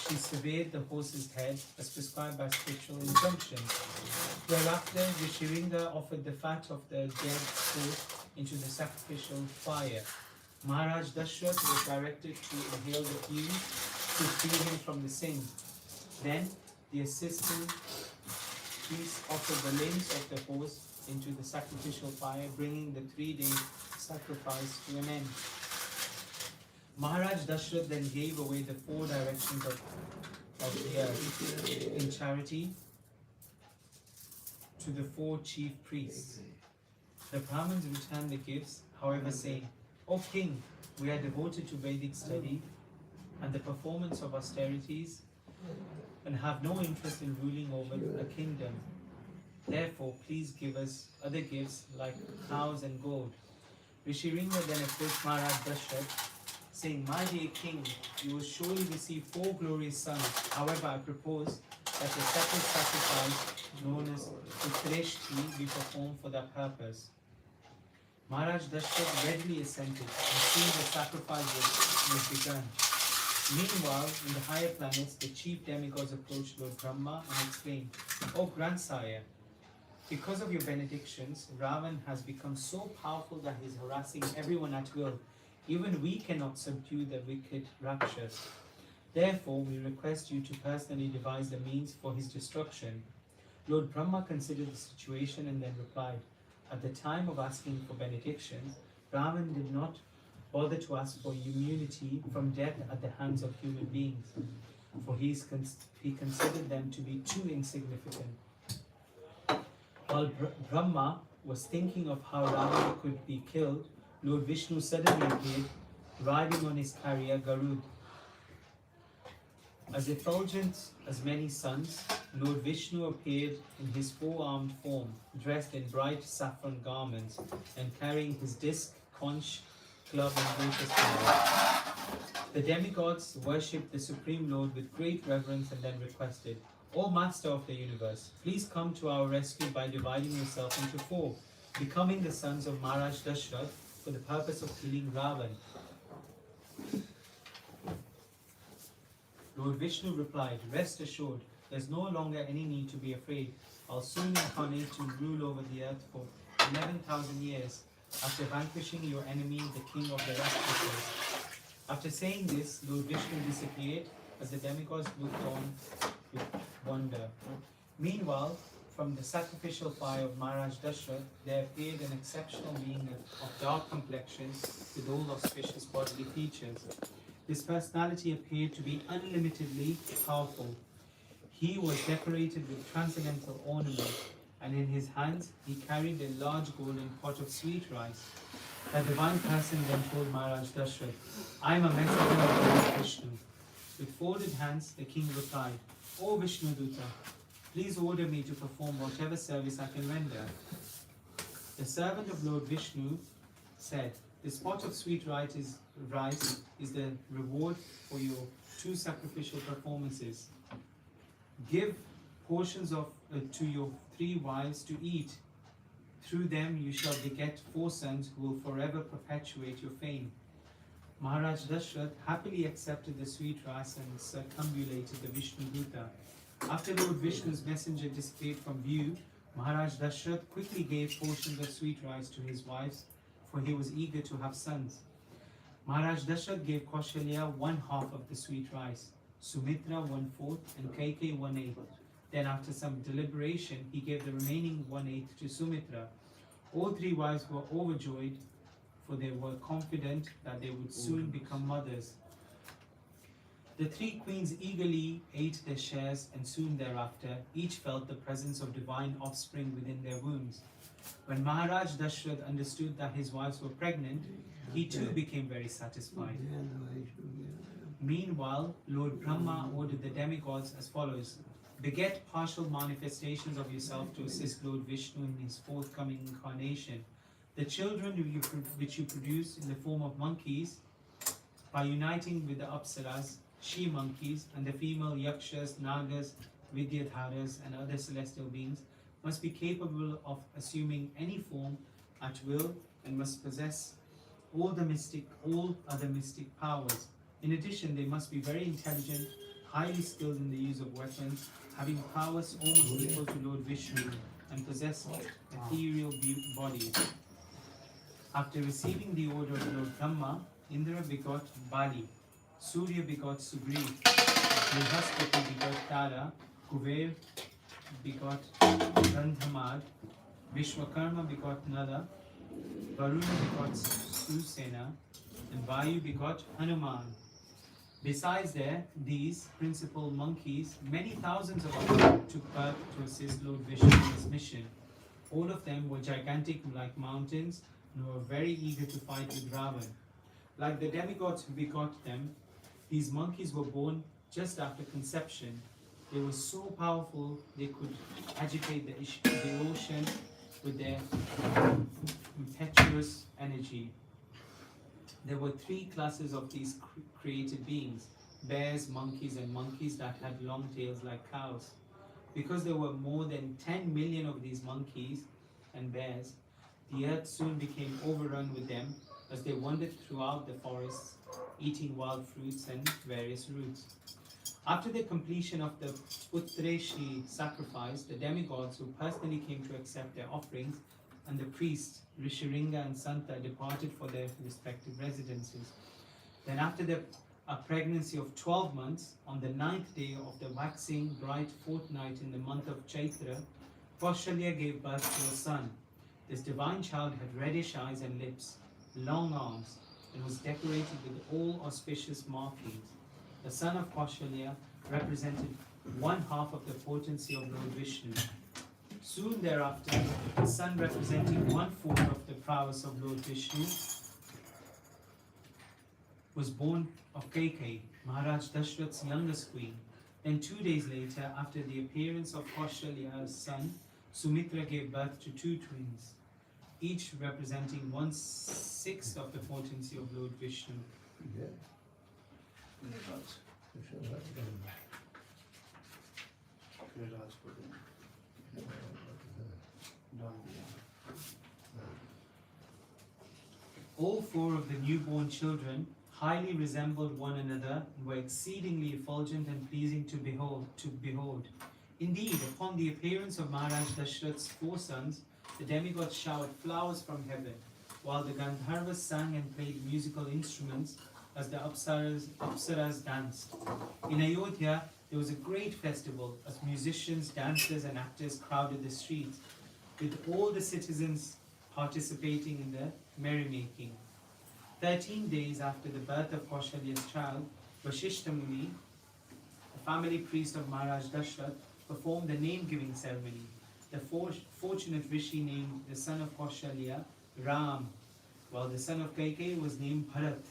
she severed the horse's head as prescribed by spiritual injunctions. Thereafter, Rishiringa offered the fat of the dead horse into the sacrificial fire. Maharaj Dashrath was directed to inhale the fumes to free him from the sin. Then, the assistant priest offered the limbs of the horse into the sacrificial fire, bringing the 3-day sacrifice to an end. Maharaj Dashrath then gave away the 4 directions of the earth in charity to the 4 chief priests. The Brahmins returned the gifts, however, saying, O king, we are devoted to Vedic study and the performance of austerities and have no interest in ruling over a kingdom. Therefore, please give us other gifts like cows and gold. Rishiringa then approached Maharaj Dashrath, saying, My dear king, you will surely receive 4 glorious sons. However, I propose that a separate sacrifice known as Utreshti be performed for that purpose. Maharaj Dashrath readily assented, and soon the sacrifice was begun. Meanwhile, in the higher planets, the chief demigods approached Lord Brahma and explained, "O grandsire, because of your benedictions, Ravan has become so powerful that he is harassing everyone at will. Even we cannot subdue the wicked Rakshas. Therefore, we request you to personally devise the means for his destruction." Lord Brahma considered the situation and then replied, "At the time of asking for benedictions, Ravan did not bother to ask for immunity from death at the hands of human beings, for he considered them to be too insignificant." While Brahma was thinking of how Ravana could be killed, Lord Vishnu suddenly appeared, riding on his carrier Garud. As effulgent as many suns, Lord Vishnu appeared in his four-armed form, dressed in bright saffron garments, and carrying his disc, conch, club, and lotus flower. The demigods worshipped the Supreme Lord with great reverence and then requested, "O Master of the universe, please come to our rescue by dividing yourself into four, becoming the sons of Maharaj Dashrath for the purpose of killing Ravan." Lord Vishnu replied, "Rest assured, there's no longer any need to be afraid. I'll soon incarnate to rule over the earth for 11,000 years, after vanquishing your enemy, the king of the Rakshasas." After saying this, Lord Vishnu disappeared as the demigods looked on with wonder. Meanwhile, from the sacrificial fire of Maharaj Dashrath, there appeared an exceptional being of dark complexion with all auspicious bodily features. His personality appeared to be unlimitedly powerful. He was decorated with transcendental ornaments, and in his hands he carried a large golden pot of sweet rice. The divine person then told Maharaj Dashrath, "I am a messenger of Lord Vishnu." With folded hands, the king replied, "O Vishnu Duta, please order me to perform whatever service I can render." The servant of Lord Vishnu said, "This pot of sweet rice is the reward for your 2 sacrificial performances. Give portions to your 3 wives to eat. Through them you shall beget 4 sons who will forever perpetuate your fame." Maharaj Dashrath happily accepted the sweet rice and circumambulated the Vishnu Duta. After Lord Vishnu's messenger disappeared from view, Maharaj Dashrath quickly gave portions of sweet rice to his wives, for he was eager to have sons. Maharaj Dashrath gave Kaushalya 1/2 of the sweet rice, Sumitra 1/4, and Kaikeyi 1/8. Then, after some deliberation, he gave the remaining 1/8 to Sumitra. All 3 wives were overjoyed, for they were confident that they would soon become mothers. The 3 queens eagerly ate their shares, and soon thereafter, each felt the presence of divine offspring within their wombs. When Maharaj Dashrath understood that his wives were pregnant, he too became very satisfied. Meanwhile, Lord Brahma ordered the demigods as follows: "Beget partial manifestations of yourself to assist Lord Vishnu in his forthcoming incarnation. The children which you produce in the form of monkeys, by uniting with the Apsaras, she-monkeys, and the female Yakshas, Nagas, Vidyadharas, and other celestial beings, must be capable of assuming any form at will and must possess all other mystic powers. In addition, they must be very intelligent, highly skilled in the use of weapons, having powers almost equal to Lord Vishnu, and possess ethereal bodies." After receiving the order of Lord Brahma, Indra begot Bali, Surya begot Sugriv, Brihaspati begot Tara, Kuber begot Gandhamad, Vishwakarma begot Nala, Varuna begot Susena, and Vayu begot Hanuman. Besides these principal monkeys, many thousands of others took birth to assist Lord Vishnu in his mission. All of them were gigantic like mountains and were very eager to fight with Ravan. Like the demigods who begot them, these monkeys were born just after conception. They were so powerful they could agitate the ocean with their impetuous energy. There were 3 classes of these created beings: bears, monkeys, and monkeys that had long tails like cows. Because there were more than 10 million of these monkeys and bears, The earth soon became overrun with them as they wandered throughout the forests, eating wild fruits and various roots. After the completion of the Putreshi sacrifice, the demigods who personally came to accept their offerings and the priests, Rishiringa and Santa, departed for their respective residences. Then after a pregnancy of 12 months, on the 9th day of the waxing bright fortnight in the month of Chaitra, Kaushalya gave birth to a son. This divine child had reddish eyes and lips, long arms, and was decorated with all auspicious markings. The son of Kaushalya represented one half of the potency of Lord Vishnu. Soon thereafter, the son representing one fourth of the prowess of Lord Vishnu was born of Kaikai, Maharaj Dashrath's youngest queen. Then 2 days later, after the appearance of Kaushalya's son, Sumitra gave birth to two twins, each representing 1/6 of the potency of Lord Vishnu. Yeah. All four of the newborn children highly resembled one another and were exceedingly effulgent and pleasing to behold. Indeed, upon the appearance of Maharaj Dashrath's four sons, the demigods showered flowers from heaven, while the Gandharvas sang and played musical instruments as the Apsaras danced. In Ayodhya, there was a great festival as musicians, dancers and actors crowded the streets, with all the citizens participating in the merrymaking. 13 days after the birth of Kaushalya's child, Vashishta Muni, the family priest of Maharaj Dashrath, performed the name-giving ceremony. The fortunate Rishi named the son of Kaushalya Ram, while the son of Kaikai was named Bharat.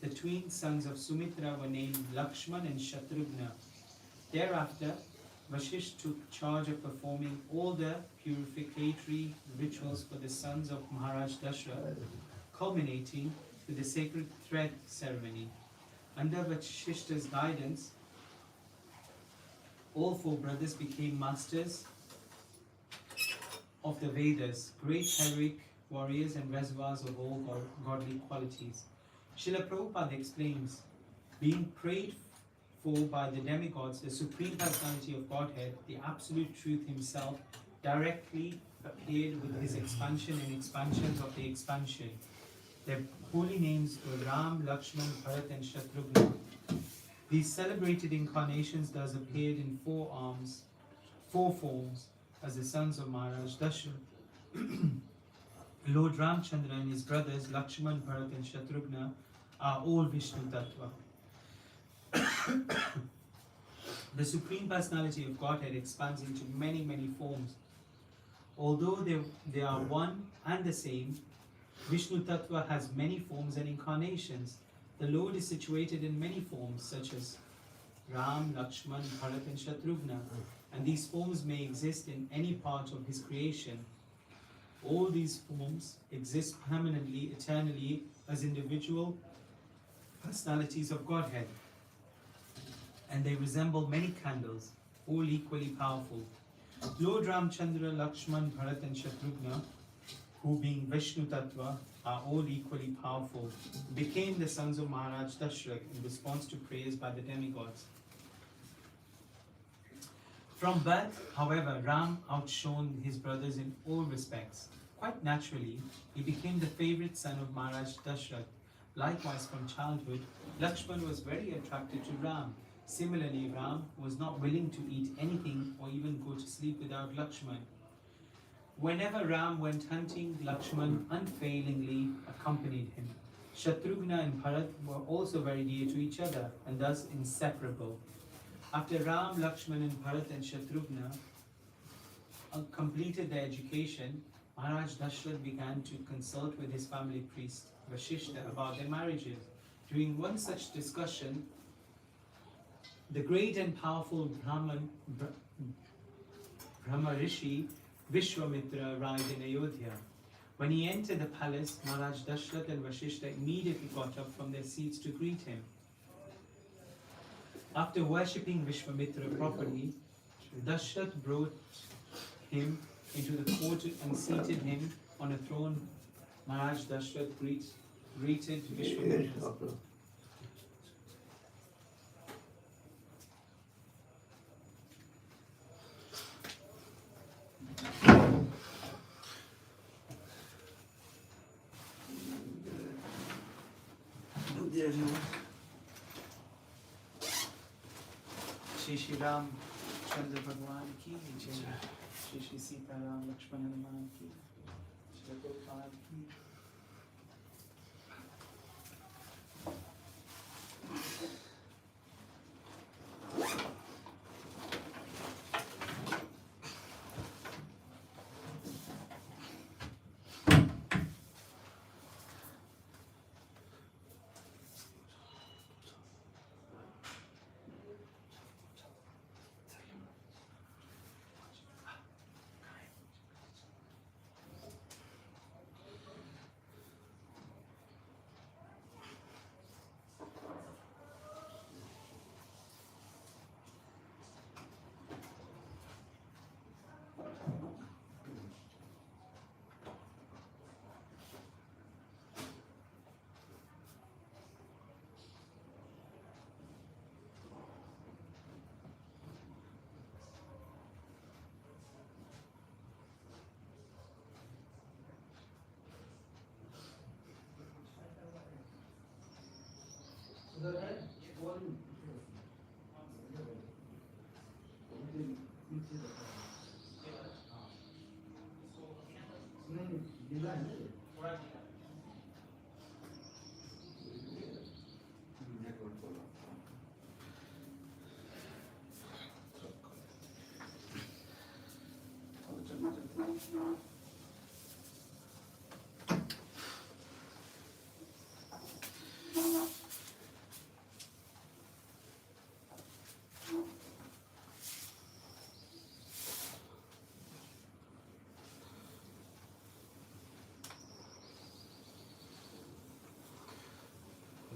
The twin sons of Sumitra were named Lakshman and Shatrughna. Thereafter, Vashisht took charge of performing all the purificatory rituals for the sons of Maharaj Dashrath, culminating with the sacred thread ceremony. Under Vashishta's guidance, all four brothers became masters of the Vedas, great heroic warriors and reservoirs of all godly qualities. Srila Prabhupada explains, being prayed for by the demigods, the Supreme Personality of Godhead, the Absolute Truth Himself, directly appeared with His expansion and expansions of the expansion. Their holy names were Ram, Lakshman, Bharat and Shatrughna. These celebrated incarnations thus appeared in four forms, as the sons of Maharaj Dashrath. Lord Ramchandra and his brothers Lakshman, Bharat and Shatrughna are all Vishnu Tattva. The Supreme Personality of Godhead expands into many, many forms. Although they are one and the same, Vishnu Tattva has many forms and incarnations. The Lord is situated in many forms such as Ram, Lakshman, Bharat and Shatrughna, and these forms may exist in any part of His creation. All these forms exist permanently, eternally, as individual personalities of Godhead, and they resemble many candles, all equally powerful. Lord Ramchandra, Lakshman, Bharat and Shatrughna, who being Vishnu Tattva, are all equally powerful, became the sons of Maharaj Dashrath in response to prayers by the demigods. From birth, however, Ram outshone his brothers in all respects. Quite naturally, he became the favorite son of Maharaj Dashrath. Likewise, from childhood, Lakshman was very attracted to Ram. Similarly, Ram was not willing to eat anything or even go to sleep without Lakshman. Whenever Ram went hunting, Lakshman unfailingly accompanied him. Shatrughna and Bharat were also very dear to each other and thus inseparable. After Ram, Lakshman and Bharat and Shatrughna completed their education, Maharaj Dashrath began to consult with his family priest, Vashishta, about their marriages. During one such discussion, the great and powerful Brahma Rishi Vishwamitra arrived in Ayodhya. When he entered the palace, Maharaj Dashrath and Vashishta immediately got up from their seats to greet him. After worshipping Vishwamitra properly, Dashrath brought him into the court and seated him on a throne. Maharaj Dashrath greeted Yes, Vishwamitra. doctor. Shri Shri Ram Chandra Bhagwan ki jai. Shri Shri Sita Ram Lakshman Hanuman ki. Shri Prabhupada ki.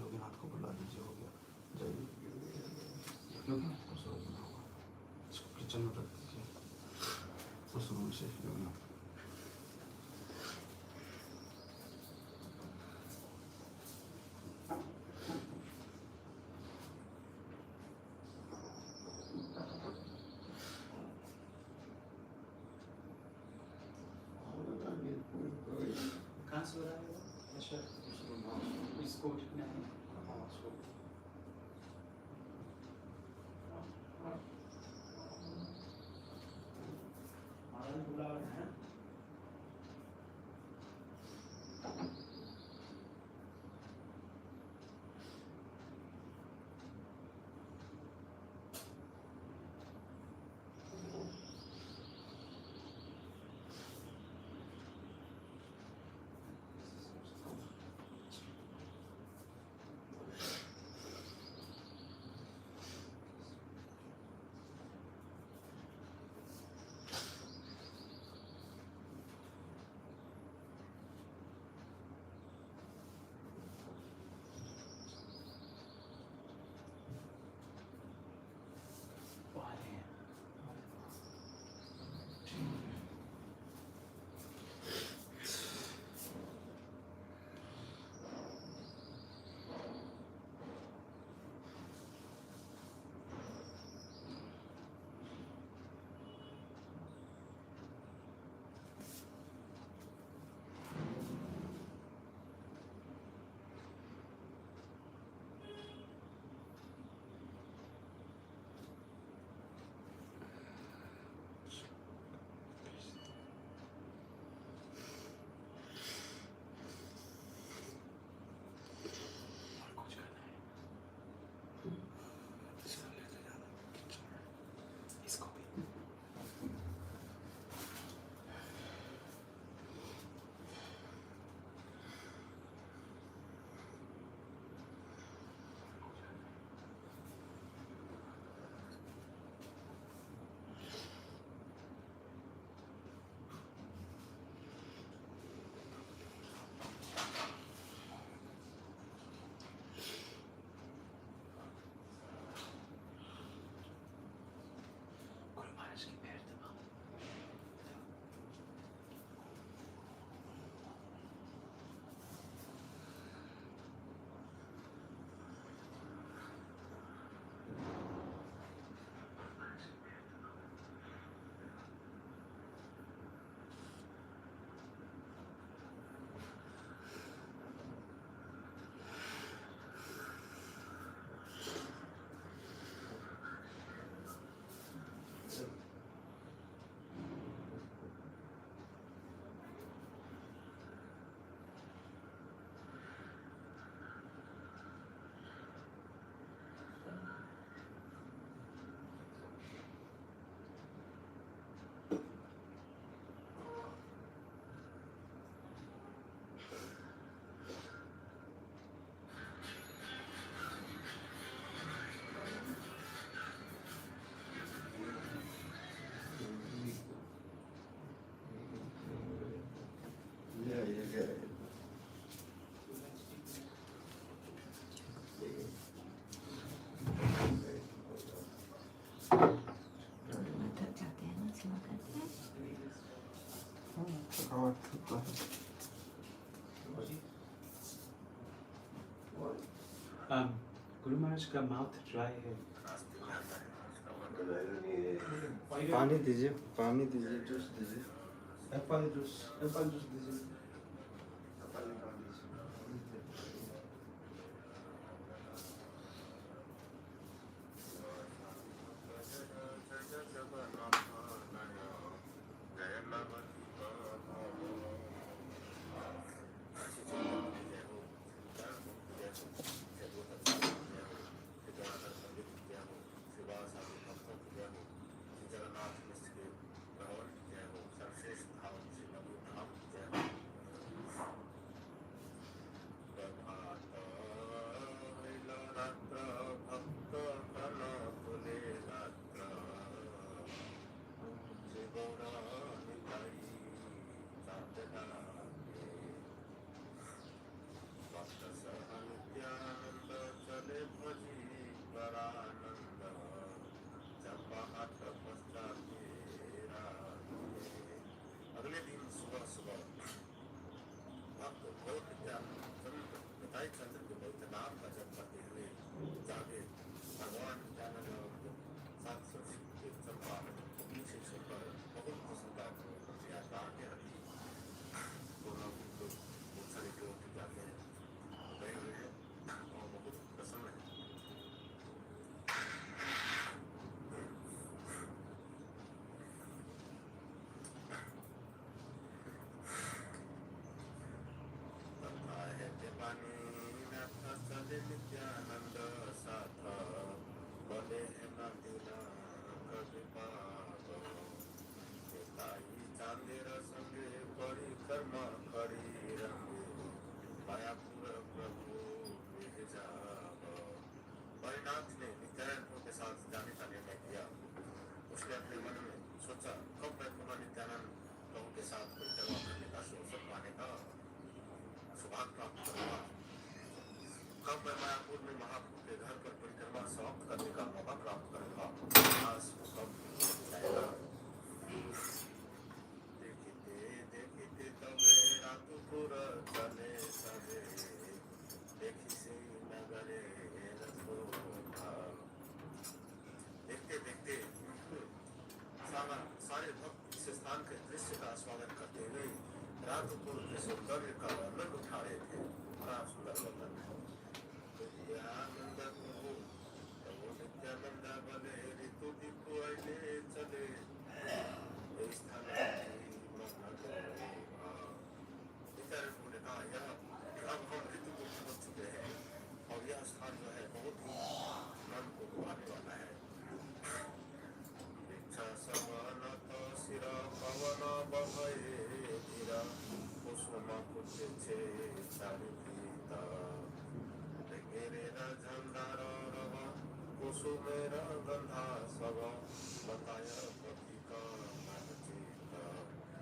Yoginath को बुला दीजिए, हो गया। जय योगीनाथ को सो बना होगा, इसको किचन में रख दीजिए उस रूम से। योगीनाथ कहाँ सो रहा है वो? अच्छा, इस कोर्ट में है। महाराज बुला रहे हैं। जाते हैं ना सेवा करते हैं। गुरु महाराज का माउथ ड्राई है। पानी दीजिए, पानी दीजिए, जूस दीजिए, एप्पल जूस दीजिए।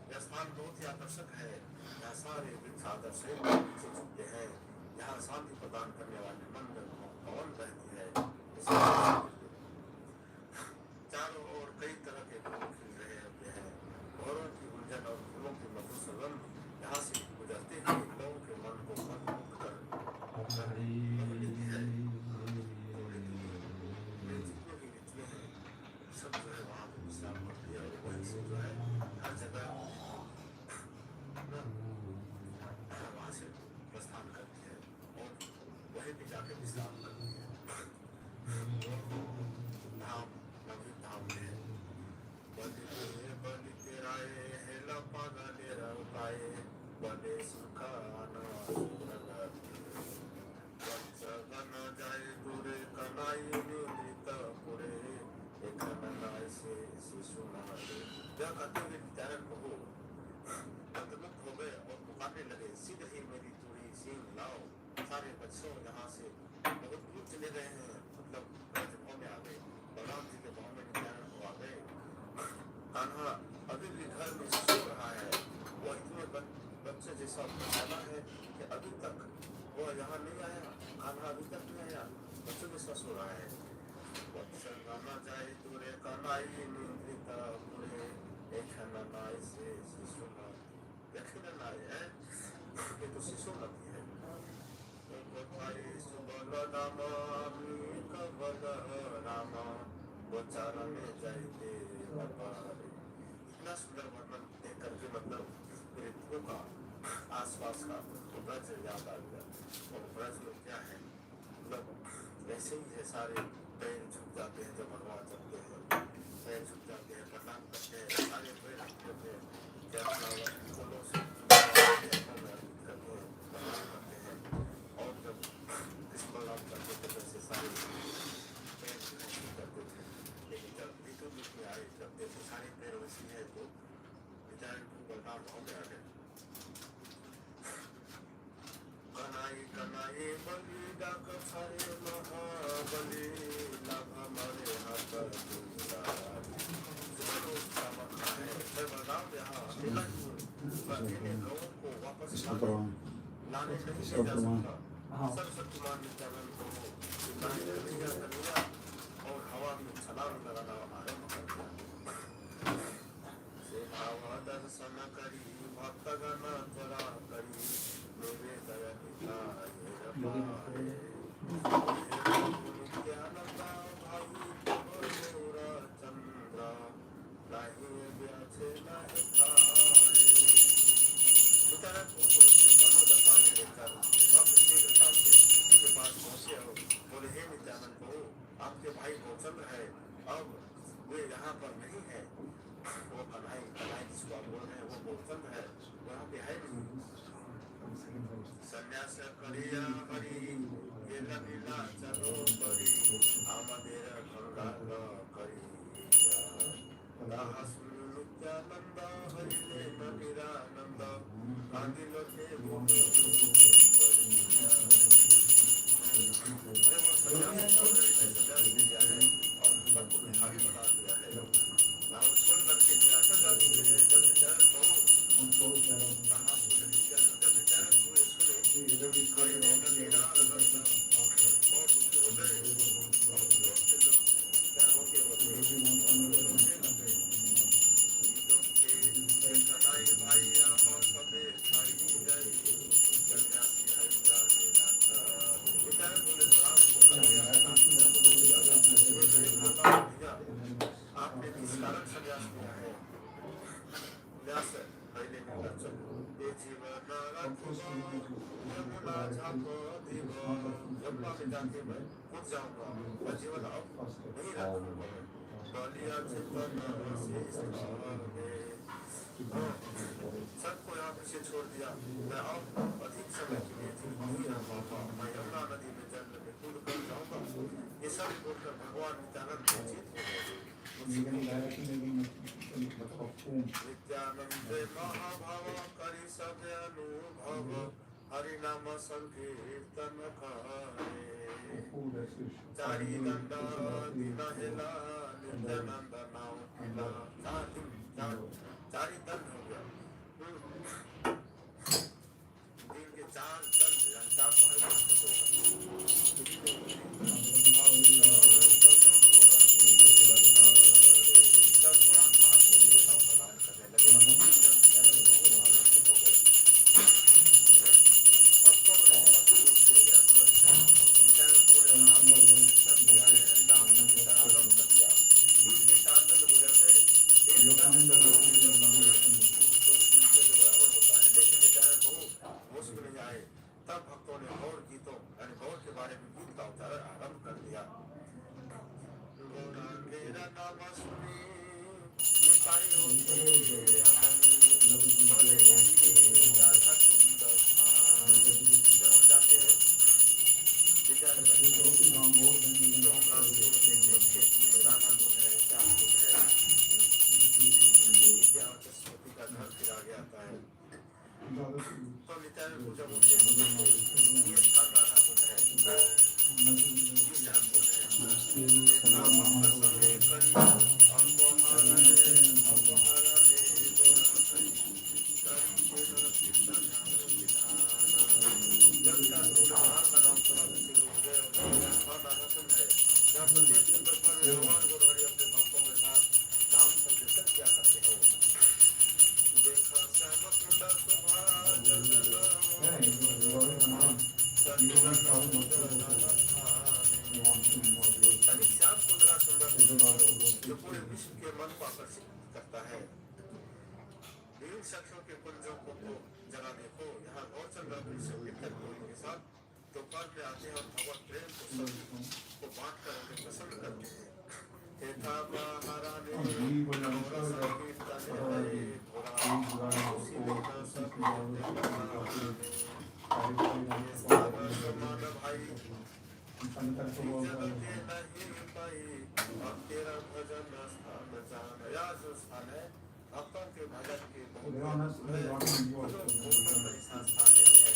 यह स्थान बहुत ही आकर्षक है। यहाँ सारे वृक्ष आदर्श नीचे झुकते हैं। यहाँ शांति प्रदान करने वाले मंदिर पवन बहती है। चारों ओर कई तरह के फूल खिल रहे होते हैं। घोड़ों की गुंजन और फूलों की मधुर सुगंध यहाँ से गुजरते हुए लोगों के मन को मंत्रमुग्ध कर लेती है। जितने भी ऋतु हैं सब जो है वहाँ पे विश्राम करती है और वहीं से जो है हर जगह वहाँ से प्रस्थान करती है और वहीं पे जाके विश्राम करती है। धाम नवीन धाम है। बलि तेराए हेला पागा डेरा उठाए बले सुखा ना गन जाए दूरे कनाई नित पुरे एक नाय से शिशु नारे। यह कहते हुए विचारण बहु अंतर्मुक्त हो गए और पुकारने लगे, सीधे ही मेरी चूड़ी सींग लाओ। सारे बच्चों यहाँ से बहुत दूर चले गए हैं, मतलब भाव में आ गए। बलराम जी के भाव में विचारण को आ गए। कान्हा अभी भी घर में सो रहा है। वह इतने बच्चे जैसा बताना है कि अभी तक वो यहाँ नहीं आया, खाना अभी तक नहीं आया, बच्चों जैसा सो रहा है। गाना जाए दूरे कनाई निंदिता पूरे एक नाई से शिशु देखे ना है, ये तो शिशु नदी है। सुबल रामा कबल रामा वो चारा में जाइए इतना सुंदर वर्णन देख करके मतलब ऋतुओं का आसपास का ब्रज याद आ गया। और ब्रज में क्या है, मतलब वैसे ही है, सारे पैर झुक जाते हैं जब भगवान चलते हैं, पैर झुक जाते हैं, प्रणाम करते हैं, सारे पैर झुकते हैं, क्या फूलों से करते हैं, प्रणाम करते हैं। और जब कृष्ण बलराम करते थे वैसे सारे पैर झुक करते थे। लेकिन जब ऋतु रूप में आए, जब देखो सारे पैर वैसे है तो विचार बलराम भाव में आ गए। कनाई कनाई बलि डाक छारे महाबली लाभ हमारे हाथ बलराम यहाँ लोगों को वापस लाने नहीं ले जा सकता। सर्वशक्तिमान नित्यानंद को और हवा में छलांग लगाना आरंभ कर दिया। से भाव दर्शन करी भक्तगण त्वरा करी मेरे दया नित्यानंद भाई चंद्र नहीं व्याचे नहीं मनोदशा में लेकर भक्त शीघ्रता से उनके पास पहुंचे हो, बोले हे नित्यानंद प्रभु, आपके भाई गौचंद्र है, अब वे यहाँ पर नहीं है। वो कन्हई कन्हई जिसको आप बोल रहे हैं वो गौचंद्र है, वो यहाँ पे है नहीं। संन्यास करिया हरि लीला लीला चलो करी आमदेर गंगा करी नित्यानंद हरि ने निरानंद गांधी लोटे वो संन्यास दिया है और सबको भिखारी बना दिया है। छोड़ करके निराशा कर दिए हैं। जब विचारण कहो कहा सुने नित्यानंद, जब विचारण हुए सुने हरि ने निरानंद और दुखी हो गए और क्या होके भाई आप सबे छाई जाई सन्यासी हरि जाने नाथा। विचारण बोले राम को आपने किस कारण संन्यास लिया है? व्यास पहले निकल चलो ये जीवन रखो यमुना झाको दीव, यमुना में जाके मैं कूद जाऊंगा और जीवन अब नहीं रखूंगा। बलिया चितन सबको यहाँ पीछे छोड़ दिया, मैं अब अधिक समय के लिए नहीं रह पाऊंगा, मैं यमुना नदी में जल में कूद कर जाऊंगा। ये सब बोलकर भगवान नित्यानंद चित हो गए। नित्यानंद महाभाव करी सब अनुभव हरि नाम संकीर्तन करे चारी दंडा दिन हेला नित्यानंद नाम हेला। चारी दंड हो गया, दिन के चार दंड चार पहले तब भक्तों ने गौर गीतों यानी गौर के बारे में गीत का उच्चारण आरंभ कर दिया। मेरा नाम सुनी जब हम जाते हैं तो हम रास्ते में देखते हैं खेत में राधा कुंड है, श्याम कुंड है, विद्या और सरस्वती का घर फिर आगे आता है। तो नित्यानंद पूजा बोलते हैं ये स्थान राधा कुंड है, ये श्याम कुंड है। भगवान का नाम सुना तो शिव रुक गए और ये स्थान आराधन है जहाँ प्रत्येक संदर्भ में भगवान गुरुहरि अपने भक्तों के साथ नाम संकीर्तन किया करते हो। देखा श्याम सुंदर शोभा श्याम सुंदर सुंदर जो पूरे विश्व के मन को आकर्षित करता है। विभिन्न शख्सों के कुंजों को जगह देखो, यहाँ गौरचंद्र अपनी संकीर्तन के साथ दोपहर में आते हैं और भगवत प्रेम को सभी को बांट कर उन्हें प्रसन्न करते हैं। तेरा भजन स्थान स्थान है भक्तों के भजन के बहुत संस्थान नहीं है।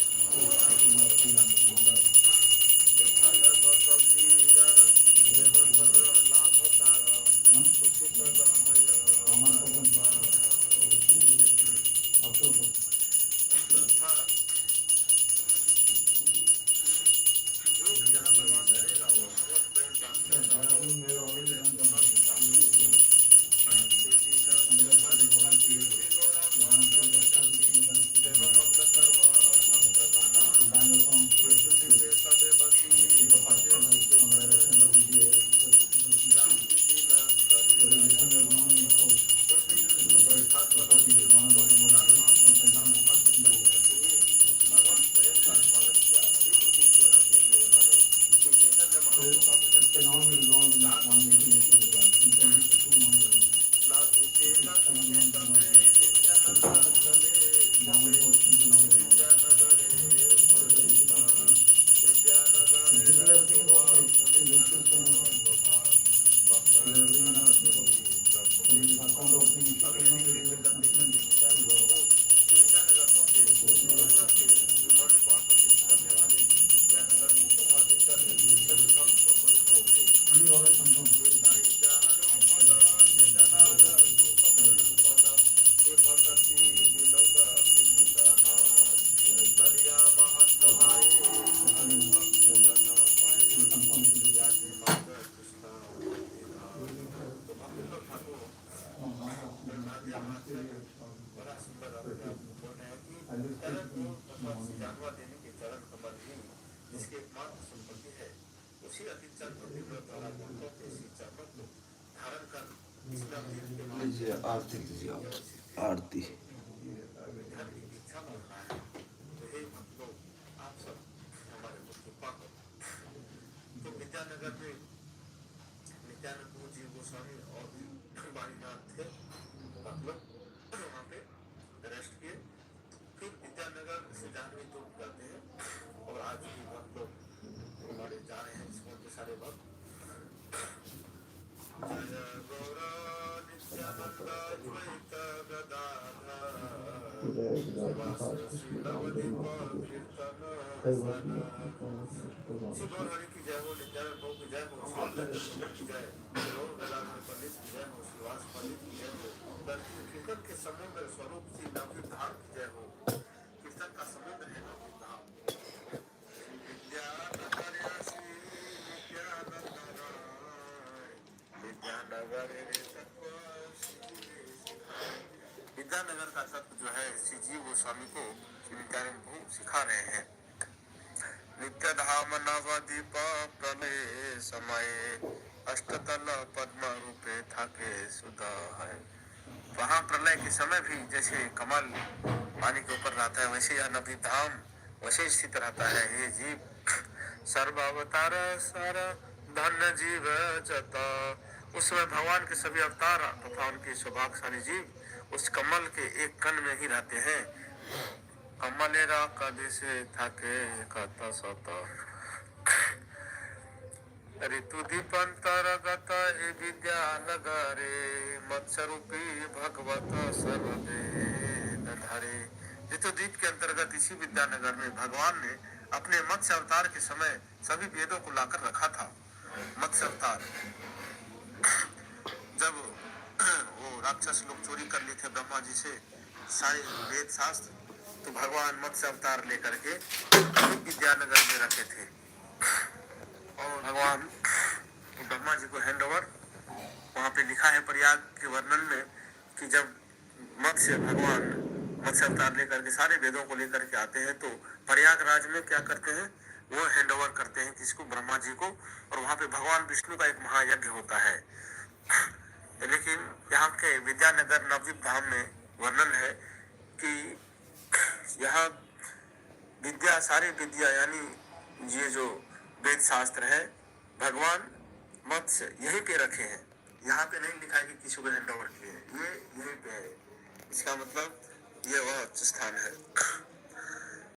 लीजिए आरती लीजिए आप आरती। तो विद्यानगर में नित्यानंद जी गोस्वामी और बारीनाथ थे, मतलब वहाँ पे रेस्ट किए। फिर विद्यानगर से जाने तो जाते हैं और आज भी बहुत लोग हमारे जा रहे हैं इसमें के सारे वक्त। जय गौरा नित्यानंद द्वैत गदाधर शिवहरि की जय हो, नित्यानंद प्रभु की जय हो, शिवानंद की जय, गौर गदाधर पंडित की जय हो, श्रीवास पंडित की जय हो, कीर्तन के समुद्र स्वरूप श्री नवदीप धाम की जय हो। कीर्तन का समुद्र है नवदीप धाम। विद्यानगर का तत्व जो है श्री जीव गोस्वामी को श्री नित्यानंद प्रभु सिखा रहे हैं। नित्य धाम नवदीप प्रलय समय अष्टतल पद्म रूपे थाके सुधा है। वहाँ प्रलय के समय भी जैसे कमल पानी के ऊपर रहता है वैसे यह नवदीप धाम वैसे स्थित रहता है। हे जीव सर्व अवतार सार धन्य जीव जता, उसमें भगवान के सभी अवतार तथा उनके सौभाग्यशाली जीव उस कमल के एक कण में ही रहते हैं। कमलेरा कदिसे थाके कत सत ऋतु दीपांतरगत ए विद्यानगरे मत्स्यरूपी भगवत सर्ववेद धरे। ऋतुद्वीप के अंतर्गत इसी विद्यानगर में भगवान ने अपने मत्स्य अवतार के समय सभी वेदों को लाकर रखा था। मत्स्य अवतार जब वो राक्षस लोग चोरी कर लिए थे ब्रह्मा जी से सारे वेद शास्त्र, तो भगवान मत्स्य अवतार लेकर के विद्यानगर में रखे थे और भगवान ब्रह्मा जी को हैंड ओवर, वहाँ पे लिखा है प्रयाग के वर्णन में कि जब भगवान मत्स्य अवतार लेकर के सारे वेदों को लेकर के आते हैं तो प्रयागराज में क्या करते हैं, वो हैंड ओवर करते हैं किसको, ब्रह्मा जी को, और वहाँ पे भगवान विष्णु का एक महायज्ञ होता है। लेकिन यहाँ के विद्यानगर नवद्वीप धाम में वर्णन है कि यहाँ विद्या, सारी विद्या यानी ये जो वेद शास्त्र है भगवान मत्स्य यहीं पे रखे हैं, यहाँ पे नहीं लिखा है कि किसी को हैंड ओवर किए हैं, ये यहीं पे है। इसका मतलब ये वह स्थान है।